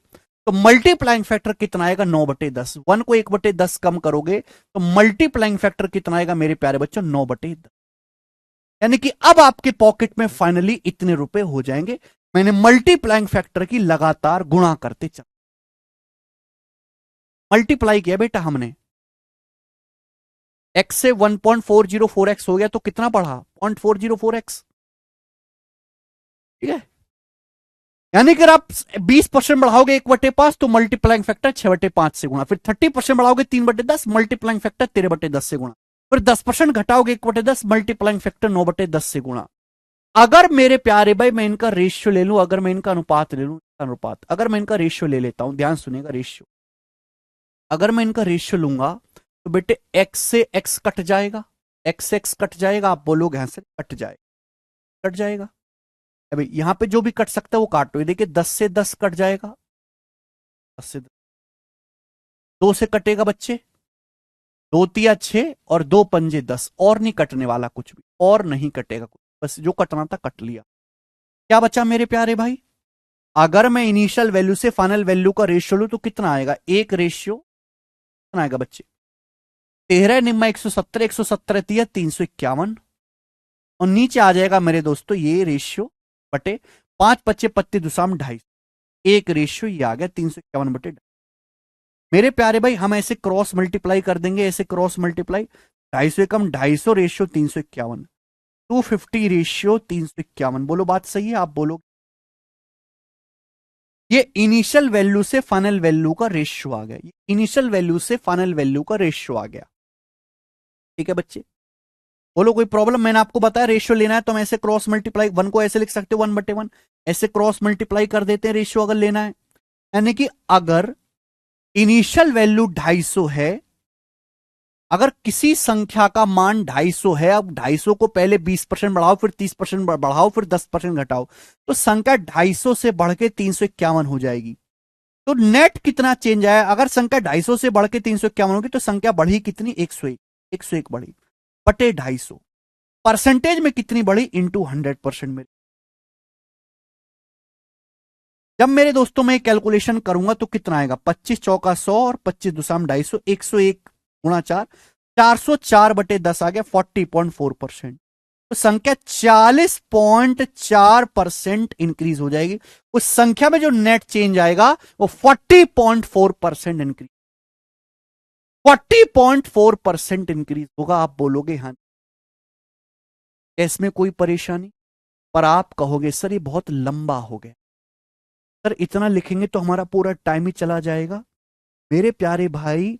तो मल्टीप्लाइंग फैक्टर कितना आएगा? 9/10। 1 को 1/10 कम करोगे तो मल्टीप्लाइंग फैक्टर कितना आएगा मेरे प्यारे बच्चों? 9/10। यानी कि अब आपके पॉकेट में फाइनली इतने रुपए हो जाएंगे। मैंने मल्टीप्लाइंग फैक्टर की लगातार गुणा करते चल, मल्टीप्लाई किया बेटा हमने, x से 1.404x हो गया तो कितना बढ़ा? 0.404x। ठीक है? यानी कि अगर आप 20% बढ़ाओगे 1/5 तो मल्टीप्लाइंग फैक्टर 6/5 से गुणा, फिर 30% बढ़ाओगे 3/10, मल्टीप्लाइंग फैक्टर 13/10 से गुणा, फिर 10% घटाओगे 1/10, मल्टीप्लाइंग फैक्टर 9/10 से गुणा। अगर मेरे प्यारे भाई मैं इनका रेशियो ले लूं, अगर मैं इनका अनुपात ले लूं, अनुपात, अगर मैं इनका रेशियो ले लेता हूं, ध्यान सुनिएगा, रेशियो, अगर मैं इनका रेशियो लूंगा तो बेटे x से x कट जाएगा, x से x कट जाएगा, आप बोलोगे यहां से कट जाएगा, कट जाएगा। अभी यहां पे जो भी कट सकता है वो काटो, ये देखिए 10 से 10 कट जाएगा, 10 से 10, 2 से कटेगा बच्चे, 2 तिया 6 और 2 पंजे 10, और नहीं कटने वाला कुछ भी, और नहीं कटेगा कुछ, बस जो कटना था कट लिया। क्या बचा मेरे प्यारे भाई? अगर मैं इनिशियल वैल्यू से फाइनल वैल्यू का रेशियो लूं तो कितना आएगा, एक रेशियो कितना आएगा बच्चे, 13 निम्मा 170, 170 तिया 351, और नीचे आ जाएगा मेरे दोस्तों ये रेशियो बटे 5 पच्चे पत्ती दुसाम 250, एक रेशियो ये आ गया 351 बटे 250। मेरे प्यारे भाई हम ऐसे क्रॉस मल्टीप्लाई कर देंगे, ऐसे क्रॉस मल्टीप्लाई, 250 एकम 250 रेशियो 351, 250 रेशियो 351, बोलो बात सही है, आप बोलो। ये इनिशियल वैल्यू से फाइनल वैल्यू का रेशियो आ गया, ये इनिशियल वैल्यू से फाइनल वैल्यू का रेशियो आ गया। ठीक है बच्चे, बोलो कोई प्रॉब्लम? मैंने आपको बताया रेशियो लेना है तो हम ऐसे क्रॉस मल्टीप्लाई, 1 को ऐसे लिख सकते हो 1/1, ऐसे क्रॉस मल्टीप्लाई कर देते हैं रेशियो अगर लेना है। यानी कि अगर इनिशियल वैल्यू 250 है, अगर किसी संख्या का मान 250 है, अब 250 को पहले 20% बढ़ाओ, फिर 30% बढ़ाओ, फिर 10% घटाओ, तो संख्या 250 से बढ़ के 351 हो जाएगी। तो नेट कितना चेंज आया? अगर संख्या 250 से बढ़ के 351 होगी तो संख्या बढ़ी कितनी, 101, 101 बढ़ी बटे 250, परसेंटेज में कितनी बढ़ी, इंटू 100% में। जब मेरे दोस्तों मैं कैलकुलेशन करूंगा तो कितना आएगा, 25 चौका 100 और 25 दुसाम 250, 101 गुणा 4, 404 बटे 10 आ गया 40.4%। तो संख्या 40.4% इंक्रीज हो जाएगी, उस संख्या में जो नेट चेंज आएगा वो 40.4% इंक्रीज, 40.4% इंक्रीज होगा। आप बोलोगे हाँ, इसमें कोई परेशानी? पर आप कहोगे सर ये बहुत लंबा हो गया, सर इतना लिखेंगे तो हमारा पूरा टाइम ही चला जाएगा। मेरे प्यारे भाई,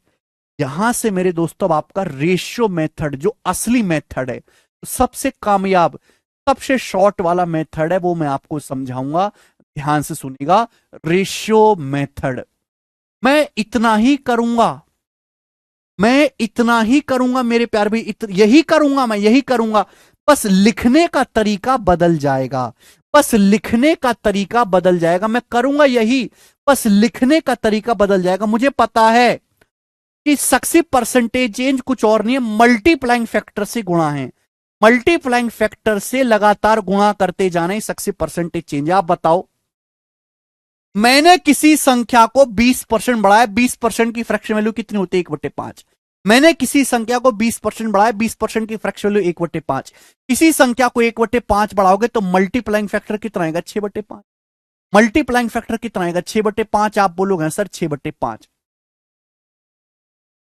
यहां से मेरे दोस्तों अब आपका रेशियो मेथड जो असली मेथड है, सबसे कामयाब, सबसे शॉर्ट वाला मेथड है, वो मैं आपको समझाऊंगा, ध्यान से सुनिएगा। रेशियो मेथड मैं इतना ही करूंगा, मैं इतना ही करूंगा मेरे प्यारे भाई, यही करूंगा, मैं यही करूंगा, बस लिखने का तरीका बदल जाएगा, बस लिखने का तरीका बदल जाएगा, मैं करूंगा यही, बस लिखने का तरीका बदल जाएगा। मुझे पता है कि सक्सेस परसेंटेज चेंज कुछ और नहीं है, मल्टीप्लाइंग फैक्टर से गुणा है, मल्टीप्लाइंग फैक्टर से लगातार गुणा करते जाना ही सक्सेस परसेंटेज चेंज। आप बताओ, मैंने किसी संख्या को 20% बढ़ाया, 20% की फ्रैक्शन वैल्यू कितनी होती है, 1/5। मैंने किसी संख्या को 20% बढ़ाया, 20% की फ्रैक्शन वैल्यू 1/5। किसी संख्या को 1/5 बढ़ाओगे तो मल्टीप्लाइंग फैक्टर कितना आएगा, 6/5। मल्टीप्लाइंग फैक्टर कितना आएगा, 6/5। आप बोलोगे सर 6/5।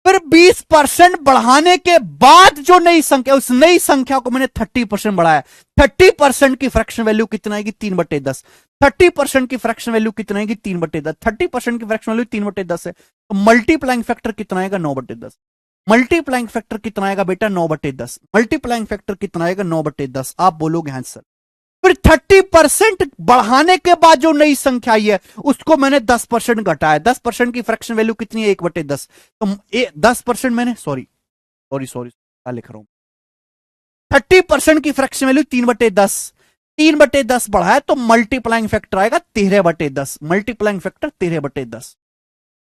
फिर 20% बढ़ाने के बाद जो नई संख्या, उस नई संख्या को मैंने 30% बढ़ाया, 30% की फ्रैक्शन वैल्यू कितना आएगी, 3/10। 30% की फ्रैक्शन वैल्यू कितना आएगी, 3/10। 30% की फ्रैक्शन वैल्यू 3/10 है, तो मल्टीप्लाइंग फैक्टर कितना आएगा, 9/10। मल्टीप्लाइंग फैक्टर कितना आएगा बेटा, 9/10। मल्टीप्लाइंग फैक्टर कितना आएगा, 9/10। आप बोलोगे हाँ सर। फिर 30% बढ़ाने के बाद जो नई संख्या आई है उसको मैंने 10% घटाया, 10% की फ्रैक्शन वैल्यू कितनी है, 1/10। तो 10% मैंने, सॉरी सॉरी सॉरी क्या लिख रहा हूं, 30% की फ्रैक्शन वैल्यू 3/10, 3/10 बढ़ाया तो मल्टीप्लाइंग फैक्टर आएगा 13/10, मल्टीप्लाइंग फैक्टर 13/10।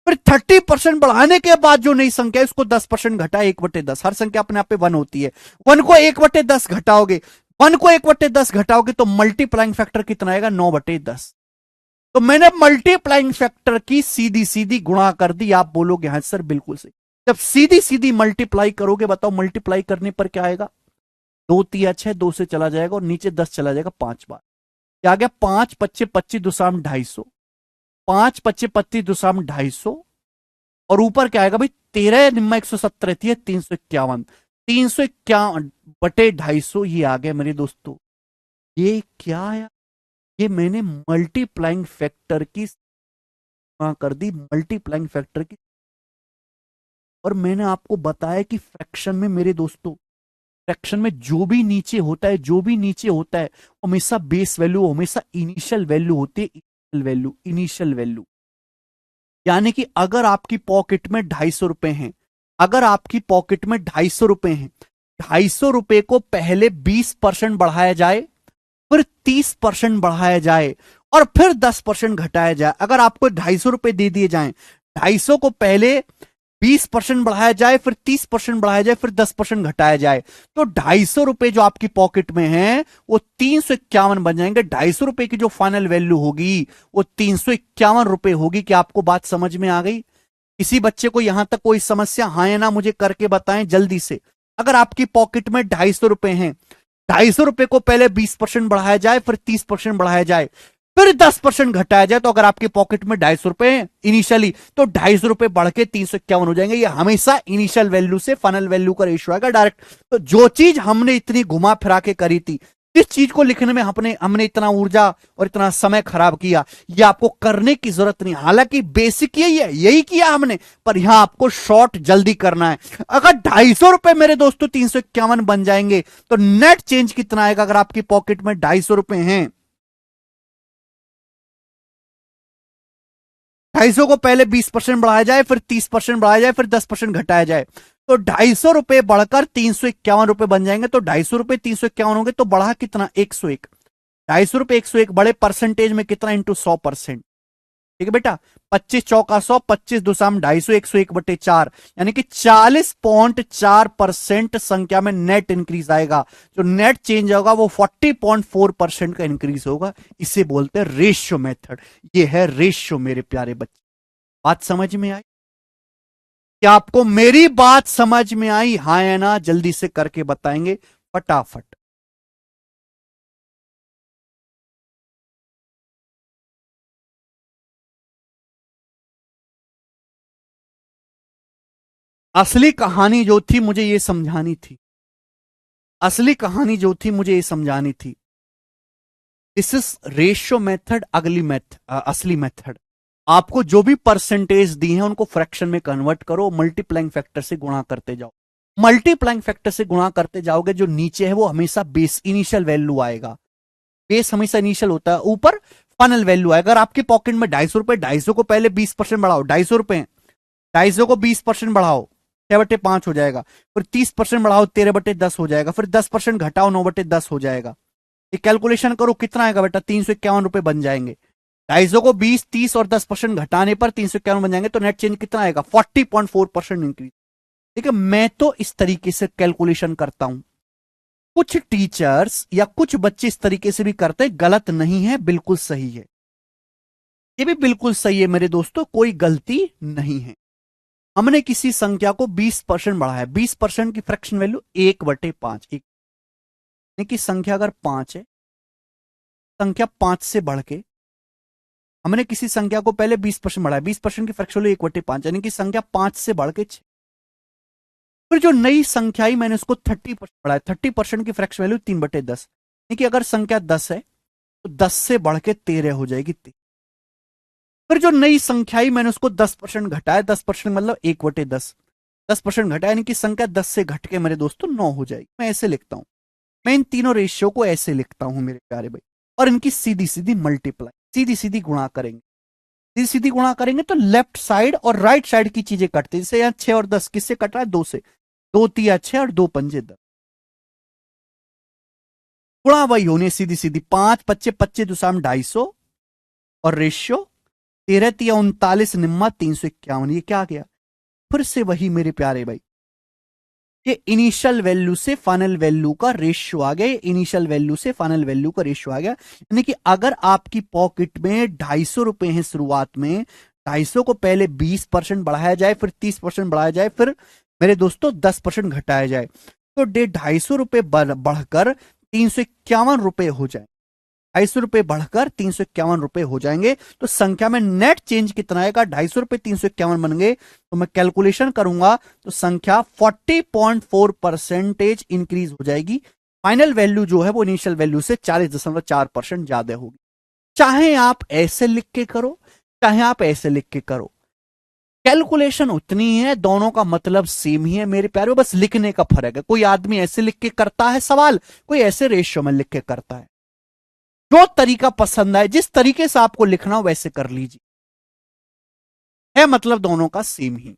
फिर 30% बढ़ाने के बाद जो नई संख्या है उसको 10% घटा, 1/10। हर संख्या अपने आप पे 1 होती है, 1 को 1/10 घटाओगे, 1 को 1/10 घटाओगे तो मल्टीप्लाइंग फैक्टर कितना आएगा, 9/10। तो मैंने मल्टीप्लाइंग फैक्टर की सीधी सीधी गुणा कर दी। आप बोलोगे हाँ सर बिल्कुल सही। जब सीधी सीधी मल्टीप्लाई करोगे, बताओ मल्टीप्लाई करने पर क्या आएगा, 2 तिया 6, 2 से चला जाएगा और नीचे 10 चला जाएगा 5 बार, क्या आ गया, 5 पच्चे 25 दुसाम 250, 5 पच्चे 25 दुसाम 250, और ऊपर क्या आएगा भाई, 13 निम्मा 170 थी 351, 351 बटे 250, ये आ गया मेरे दोस्तों। ये क्या आया, ये मैंने मल्टीप्लाइंग फैक्टर की कर दी, मल्टीप्लाइंग फैक्टर की। और मैंने आपको बताया कि फ्रैक्शन में मेरे दोस्तों, फ्रैक्शन में जो भी नीचे होता है, जो भी नीचे होता है हमेशा बेस वैल्यू, हमेशा इनिशियल वैल्यू होती है, इनिशियल वैल्यू, इनिशियल वैल्यू। यानी कि अगर आपकी पॉकेट में 250 रुपए हैं, अगर आपकी पॉकेट में 250 रुपए हैं, 250 रुपए को पहले 20% बढ़ाया जाए, फिर 30% बढ़ाया जाए और फिर 10% घटाया जाए। अगर आपको 250 रुपए दे दिए जाएं, 250 को पहले 20% बढ़ाया जाए, फिर 30% बढ़ाया जाए, फिर 10% घटाया जाए, तो 250 रुपए जो आपकी पॉकेट में है वो 351 बन जाएंगे। 250 रुपए की जो फाइनल वैल्यू होगी वो 351 रुपए होगी। क्या आपको बात समझ में आ गई? किसी बच्चे को यहां तक कोई समस्या, हाँ या ना मुझे करके बताएं जल्दी से। अगर आपकी पॉकेट में 250 रुपए हैं, 250 रुपए को पहले 20% बढ़ाया जाए, फिर 30% बढ़ाया जाए, फिर 10% घटाया जाए, तो अगर आपके पॉकेट में 250 रुपए हैं इनिशियली, तो 250 रुपए बढ़ के 351 हो जाएंगे। ये हमेशा इनिशियल वैल्यू से फाइनल वैल्यू का रेशियो आएगा डायरेक्ट। तो जो चीज हमने इतनी घुमा फिरा के करी थी, जिस चीज को लिखने में हमने हमने इतना ऊर्जा और इतना समय खराब किया, ये आपको करने की जरूरत नहीं। हालांकि बेसिक यही है, यही किया हमने, पर यहां आपको शॉर्ट जल्दी करना है। अगर 250 रुपए मेरे दोस्तों 351 बन जाएंगे, तो नेट चेंज कितना आएगा? अगर आपकी पॉकेट में 250 रुपए हैं, 250 को पहले 20% बढ़ाया जाए, फिर 30% बढ़ाया जाए, फिर 10% घटाया जाए, तो 250 रुपए बढ़कर 351 रुपए बन जाएंगे। तो 250 रुपए 351 होंगे, तो बढ़ा कितना? 101। 250 रुपए 101 बड़े परसेंटेज में कितना? इंटू 100%। ठीक है बेटा, 25 चौका 100, 25 दूसरा 250, 101/4, यानी कि 40.4% संख्या में नेट इंक्रीज आएगा। जो नेट चेंज होगा वो 40.4% का इंक्रीज होगा। इसे बोलते हैं रेशियो मेथड। ये है रेशियो मेरे प्यारे बच्चे। बात समझ में आई? क्या आपको मेरी बात समझ में आई? हाँ या ना जल्दी से करके बताएंगे फटाफट। असली कहानी जो थी मुझे ये समझानी थी, असली कहानी जो थी मुझे ये समझानी थी। दिस इज रेशियो मेथड, अगली मेथड, असली मेथड। आपको जो भी परसेंटेज दी है उनको फ्रैक्शन में कन्वर्ट करो, मल्टीप्लाइंग फैक्टर से गुणा करते जाओ। मल्टीप्लाइंग फैक्टर से गुणा करते जाओगे, जो नीचे है वो हमेशा बेस इनिशियल वैल्यू आएगा। बेस हमेशा इनिशियल होता है, ऊपर फाइनल वैल्यू आएगा। अगर आपके पॉकेट में 250 रुपए, 250 को पहले 20% बढ़ाओ, 250 रुपए, 250 को 20% बढ़ाओ, 6/5 हो जाएगा। फिर 30% बढ़ाओ, 13/10 हो जाएगा। फिर 10% घटाओ, 9/10 हो जाएगा। ये कैलकुलेशन करो कितना आएगा बेटा? 351 रुपए बन जाएंगे। 250 को 20, 30 और 10% घटाने पर 351 बन जाएंगे। तो नेट चेंज कितना आएगा? 40.4% इंक्रीज। ठीक है, मैं तो इस तरीके से कैलकुलेशन करता हूं। कुछ टीचर्स या कुछ बच्चे इस तरीके से भी करते हैं, गलत नहीं है, बिल्कुल सही है। ये भी बिल्कुल सही है मेरे दोस्तों, कोई गलती नहीं है। हमने किसी संख्या को 20% बढ़ाया, 20% की फ्रैक्शन वैल्यू 1/5। यानी कि संख्या अगर 5 है, संख्या 5 से बढ़ के हमने किसी संख्या को पहले 20% बढ़ाया, 20% की फ्रैक्शन वैल्यू 1/5, यानी कि संख्या 5 से बढ़ के 6। फिर जो नई संख्या आई मैंने उसको 30% बढ़ाया, 30% की फ्रैक्शन वैल्यू 3/10। यानी कि अगर संख्या 10 है तो 10 से बढ़ के 13 हो जाएगी। फिर जो नई संख्या आई मैंने उसको 10% घटाया, 10% मतलब 1/10। 10% घटाया, यानी कि संख्या 10 से घट के मेरे दोस्तों 9 हो जाएगी। मैं ऐसे लिखता हूं, मैं इन तीनों रेशियो को ऐसे लिखता हूं मेरे प्यारे भाई। और इनकी सीधी सीधी मल्टीप्लाई, सीधी सीधी गुणा करेंगे। सीधी सीधी गुणा करेंगे तो लेफ्ट साइड और राइट साइड की चीजें कटती है। जैसे यहाँ 6 और 10 किससे कट रहा है? 2 से। 2 3 6 और 2 5 10। गुणा वही होने सीधी सीधी, 5 25 दूसरा 250 और रेशियो 13 3 39 निम्मा 351। ये क्या आ गया? फिर से वही मेरे प्यारे भाई, ये इनिशियल वैल्यू से फाइनल वैल्यू का रेशियो आ गया। इनिशियल वैल्यू से फाइनल वैल्यू का रेशियो आ गया। यानी कि अगर आपकी पॉकेट में 250 रुपए हैं शुरुआत में, 250 को पहले 20% बढ़ाया जाए, फिर 30% बढ़ाया जाए, फिर मेरे दोस्तों 10% घटाया जाए, तो 250 रुपए बढ़कर 351 रुपए हो जाए। 250 रुपए बढ़कर 351 रुपए हो जाएंगे। तो संख्या में नेट चेंज कितना आएगा? 250 रुपए 351 बन गए। तो मैं कैलकुलेशन करूंगा तो संख्या 40.4% इंक्रीज हो जाएगी। फाइनल वैल्यू जो है वो इनिशियल वैल्यू से 40.4% ज्यादा होगी। चाहे आप ऐसे लिख के करो, चाहे आप ऐसे लिख के करो, कैलकुलेशन उतनी ही है, दोनों का मतलब सेम ही है मेरे प्यारे, बस लिखने का फर्क है। कोई आदमी ऐसे लिख के करता है सवाल, कोई ऐसे रेशियो में लिख के करता है। जो तरीका पसंद आए, जिस तरीके से आपको लिखना हो वैसे कर लीजिए। है, मतलब दोनों का सेम ही।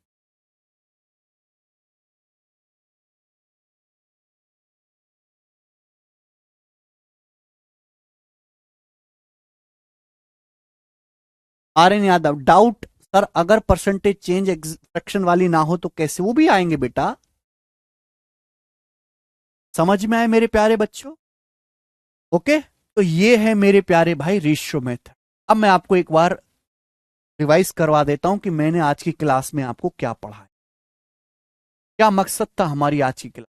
आर्यन यादव, डाउट सर, अगर परसेंटेज चेंज फ्रैक्शन वाली ना हो तो कैसे? वो भी आएंगे बेटा, समझ में आए मेरे प्यारे बच्चों? ओके, तो ये है मेरे प्यारे भाई रेशियो मेथड। अब मैं आपको एक बार रिवाइज करवा देता हूं कि मैंने आज की क्लास में आपको क्या पढ़ा है, क्या मकसद था हमारी आज की क्लास।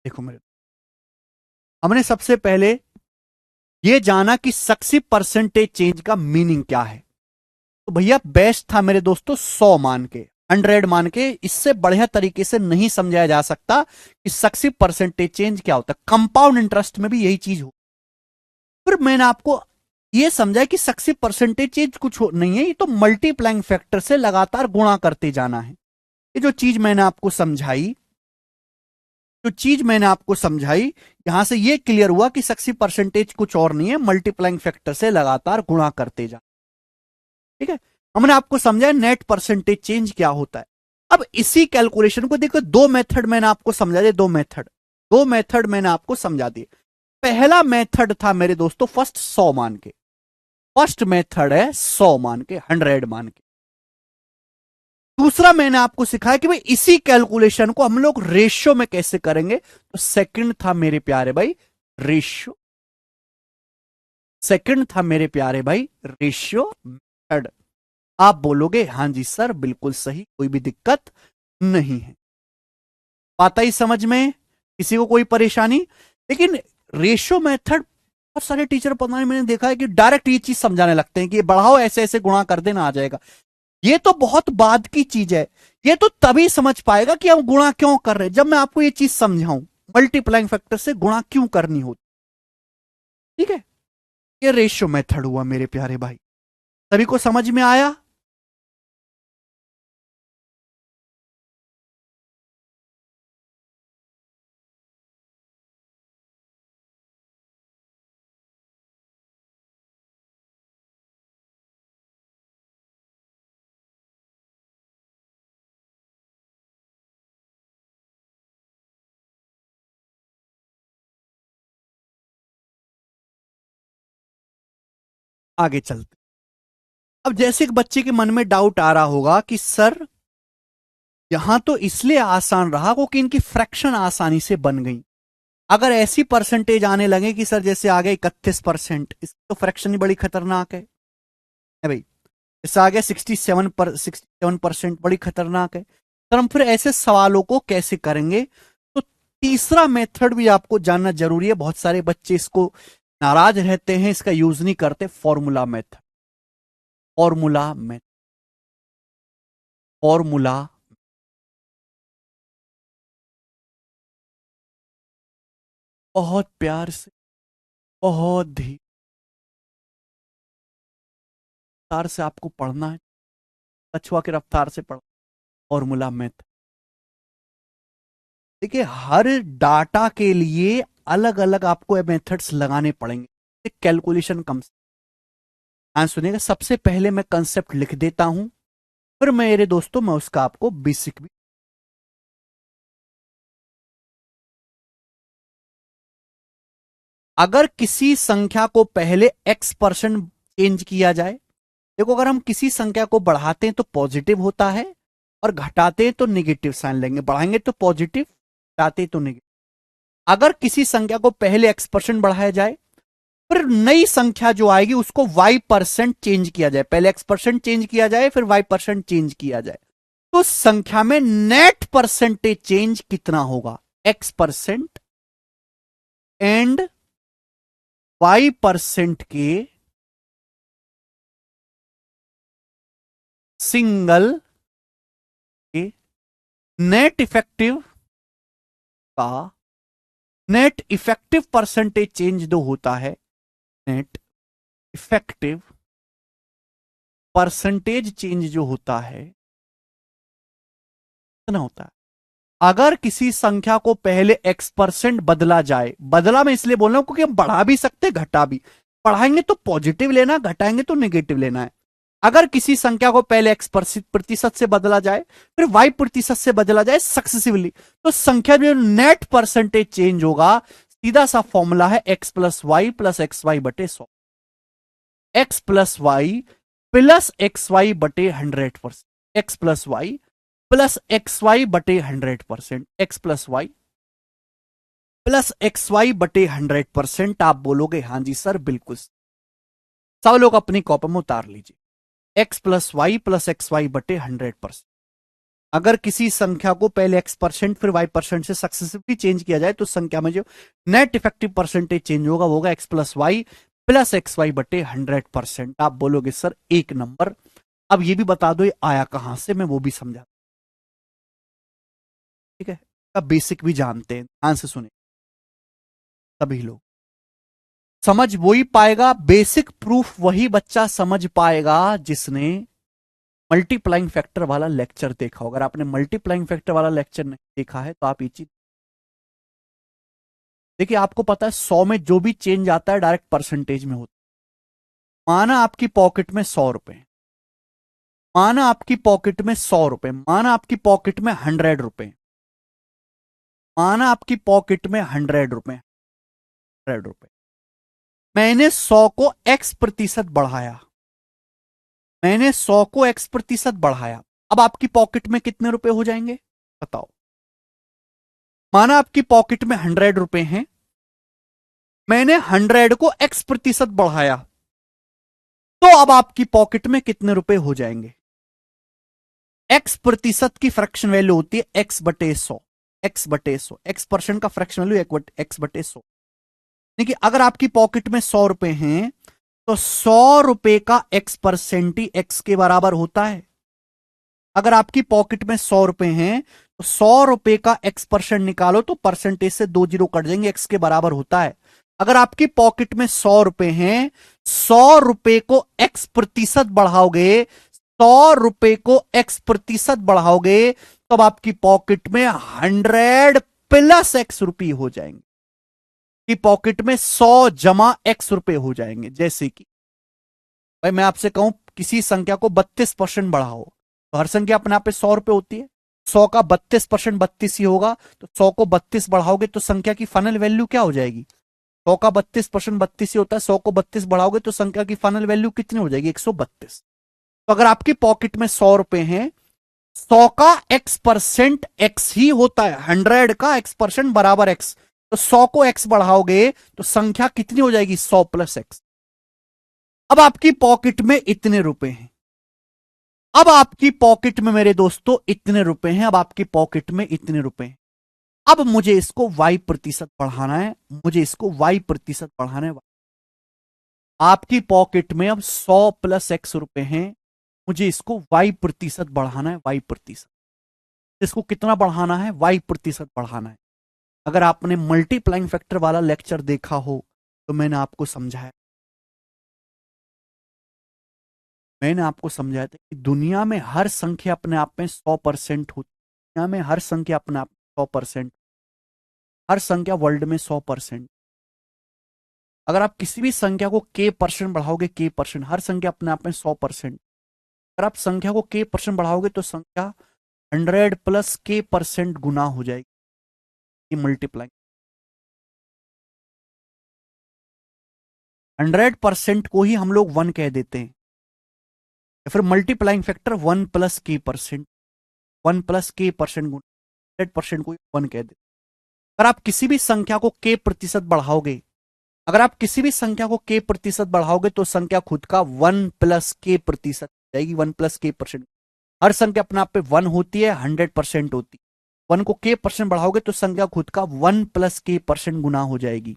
देखो मेरे, हमने सबसे पहले ये जाना कि सक्सेसिव परसेंटेज चेंज का मीनिंग क्या है। तो भैया बेस्ट था मेरे दोस्तों 100 मान के, 100 मान के, इससे बढ़िया तरीके से नहीं समझाया जा सकता कि सक्सेसिव परसेंटेज चेंज क्या होता है। कंपाउंड इंटरेस्ट में भी यही चीज हो। फिर मैंने आपको यह समझा कि सक्सेसिव परसेंटेज चेंज कुछ नहीं है, ये तो मल्टीप्लाइंग फैक्टर से लगातार गुणा करते जाना है। ये जो चीज मैंने आपको समझाई, जो चीज मैंने आपको समझाई, यहां से ये क्लियर हुआ कि सक्सेसिव परसेंटेज कुछ और नहीं है, मल्टीप्लाइंग फैक्टर से लगातार गुणा करते जाना। ठीक है, हमने आपको समझाया नेट परसेंटेज चेंज क्या होता है। अब इसी कैलकुलेशन को देखो, दो मेथड मैंने आपको समझा दिए, दो मेथड मैंने आपको समझा दिए। पहला मेथड था मेरे दोस्तों फर्स्ट 100 मान के, फर्स्ट मेथड है 100 मान के, 100 मान के। दूसरा मैंने आपको सिखाया कि भाई इसी कैलकुलेशन को हम लोग रेशियो में कैसे करेंगे। तो सेकंड था मेरे प्यारे भाई रेशियो, सेकंड था मेरे प्यारे भाई रेशियो मेथड। आप बोलोगे हाँ जी सर बिल्कुल सही, कोई भी दिक्कत नहीं है, आता ही समझ में, किसी को कोई परेशानी? लेकिन रेशियो मेथड बहुत सारे टीचर पता नहीं, मैंने देखा है कि डायरेक्ट ये चीज समझाने लगते हैं कि ये बढ़ाओ ऐसे ऐसे गुणा कर देना आ जाएगा। ये तो बहुत बाद की चीज है, ये तो तभी समझ पाएगा कि हम गुणा क्यों कर रहे हैं, जब मैं आपको ये चीज समझाऊं मल्टीप्लाइंग फैक्टर से गुणा क्यों करनी होती। ठीक है, ये रेशियो मेथड हुआ मेरे प्यारे भाई, सभी को समझ में आया? आगे चलते, अब जैसे एक बच्चे के मन में डाउट आ रहा होगा कि सर यहां तो इसलिए आसान रहा क्योंकि इनकी फ्रैक्शन आसानी से बन गई। अगर ऐसी परसेंटेज आने लगे कि सर जैसे आ गए 31%, इसकी तो फ्रैक्शन ही बड़ी खतरनाक है भाई। जैसे आ गया 67%, बड़ी खतरनाक है। सर हम फिर ऐसे सवालों को कैसे करेंगे? तो तीसरा मेथड भी आपको जानना जरूरी है, बहुत सारे बच्चे इसको नाराज रहते हैं, इसका यूज नहीं करते, formula method. Formula method, formula बहुत प्यार से, बहुत धीरे रफ्तार से आपको पढ़ना है, कछुआ के रफ्तार से पढ़। फॉर्मूला मेथड, देखिए हर डाटा के लिए अलग अलग आपको मेथड्स लगाने पड़ेंगे, कैलकुलेशन कम से। हाँ सुनिएगा, सबसे पहले मैं कंसेप्ट लिख देता हूं, फिर मेरे दोस्तों मैं उसका आपको बेसिक भी। अगर किसी संख्या को पहले x% चेंज किया जाए, देखो अगर हम किसी संख्या को बढ़ाते हैं तो पॉजिटिव होता है, और घटाते हैं तो नेगेटिव साइन लेंगे, बढ़ाएंगे तो पॉजिटिव, घटाते तो नेगेटिव। अगर किसी संख्या को पहले x% बढ़ाया जाए, फिर नई संख्या जो आएगी उसको y% चेंज किया जाए, पहले x% चेंज किया जाए फिर y% चेंज किया जाए, तो संख्या में नेट परसेंटेज चेंज कितना होगा? x% एंड y% के सिंगल के नेट इफेक्टिव का, नेट इफेक्टिव परसेंटेज चेंज जो होता है, नेट इफेक्टिव परसेंटेज चेंज जो होता है कितना होता है? अगर किसी संख्या को पहले x% बदला जाए, बदला मैं इसलिए बोल रहा हूं क्योंकि हम बढ़ा भी सकते घटा भी, बढ़ाएंगे तो पॉजिटिव लेना, घटाएंगे तो नेगेटिव लेना है। अगर किसी संख्या को पहले x प्रतिशत से बदला जाए फिर y प्रतिशत से बदला जाए सक्सेसिवली, तो संख्या जो नेट परसेंटेज चेंज होगा, सीधा सा फॉर्मूला है x+y+xy/100, x+y+xy/100%, x+y+xy/100%, x+y+xy/100%। आप बोलोगे हाँ जी सर बिल्कुल। सब लोग अपनी कॉपी में उतार लीजिए, x+y+xy/100%। अगर किसी संख्या को पहले x% फिर y% से सक्सेसिवली चेंज किया जाए तो संख्या में जो नेट इफेक्टिव परसेंटेज चेंज होगा वो होगा x+y+xy/100%। आप बोलोगे सर एक नंबर। अब ये भी बता दो ये आया कहां से, मैं वो भी समझा, ठीक है। अब बेसिक भी जानते हैं, ध्यान से सुने सभी लोग। समझ वही पाएगा, बेसिक प्रूफ वही बच्चा समझ पाएगा जिसने मल्टीप्लाइंग फैक्टर वाला लेक्चर देखा हो। अगर आपने मल्टीप्लाइंग फैक्टर वाला लेक्चर नहीं देखा है तो आप ये चीज देखिए। आपको पता है 100 में जो भी चेंज आता है डायरेक्ट परसेंटेज में होता है। माना आपकी पॉकेट में 100 रुपए, माना आपकी पॉकेट में 100 रुपए, माना आपकी पॉकेट में 100 रुपए, माना आपकी पॉकेट में 100 रुपए, 100 रुपए। मैंने 100 को x% बढ़ाया, मैंने 100 को x% बढ़ाया। अब आपकी पॉकेट में कितने रुपए हो जाएंगे बताओ। माना आपकी पॉकेट में 100 रुपए हैं, मैंने 100 को x% बढ़ाया, तो अब आपकी पॉकेट में कितने रुपए हो जाएंगे। x% की फ्रैक्शन वैल्यू होती है x/100, x/100, x% का फ्रैक्शन वैल्यू x/100। देखिए अगर आपकी पॉकेट में 100 रुपए हैं तो 100 रुपए का x% ही x के बराबर होता है। अगर आपकी पॉकेट में 100 रुपए हैं तो 100 रुपए का x% निकालो तो परसेंटेज से 2 जीरो कट जाएंगे, x के बराबर होता है। अगर आपकी पॉकेट में 100 रुपए हैं, 100 रुपए को x% बढ़ाओगे, 100 रुपए को x% बढ़ाओगे तो अब आपकी पॉकेट में 100+x रुपए हो जाएंगे, कि पॉकेट में 100 जमा x रुपए हो जाएंगे। जैसे कि भाई मैं आपसे कहूं किसी संख्या को 32% बढ़ाओ तो हर संख्या अपने आप पे 100 रुपए होती है। 100 का 32% 32 ही होगा, तो 100 को 32 बढ़ाओगे तो संख्या की फाइनल वैल्यू क्या हो जाएगी। 100 का 32% 32 ही होता है, 100 को 32 बढ़ाओगे तो संख्या की फाइनल वैल्यू कितनी हो जाएगी 132। तो अगर आपकी पॉकेट में 100 रुपए हैं, 100 का x% x ही होता है, 100 का x% बराबर x, तो 100 को x बढ़ाओगे तो संख्या कितनी हो जाएगी 100+x। अब आपकी पॉकेट में इतने रुपए हैं, अब आपकी पॉकेट में मेरे दोस्तों इतने रुपए हैं, अब आपकी पॉकेट में इतने रुपए हैं। अब मुझे इसको y% बढ़ाना है, मुझे इसको y% बढ़ाना है। आपकी पॉकेट में अब 100+x रुपए हैं, मुझे इसको y% बढ़ाना है, y%। इसको कितना बढ़ाना है, y% बढ़ाना है। अगर आपने मल्टीप्लाइंग फैक्टर वाला लेक्चर देखा हो तो मैंने आपको समझाया, मैंने आपको समझाया था कि दुनिया में हर संख्या अपने आप में 100% होती है। दुनिया में हर संख्या अपने आप में 100%, हर संख्या वर्ल्ड में 100%। अगर आप किसी भी संख्या को k% बढ़ाओगे, k%, हर संख्या अपने आप में 100%। अगर आप संख्या को k% बढ़ाओगे तो संख्या 100+k% गुना हो जाएगी। ये मल्टीप्लाई 100% को ही हम लोग 1 कह देते हैं, या फिर मल्टीप्लाइंग फैक्टर 1+k%, 1+k% गुना 100% को 1 कह देते। अगर आप किसी भी संख्या को k% बढ़ाओगे, अगर आप किसी भी संख्या को k% बढ़ाओगे तो संख्या खुद का 1+k% जाएगी, 1+k%। हर संख्या अपने आप पे 1 होती है, 100% होती है। 1 को k% बढ़ाओगे तो संख्या खुद का 1+k% गुना हो जाएगी।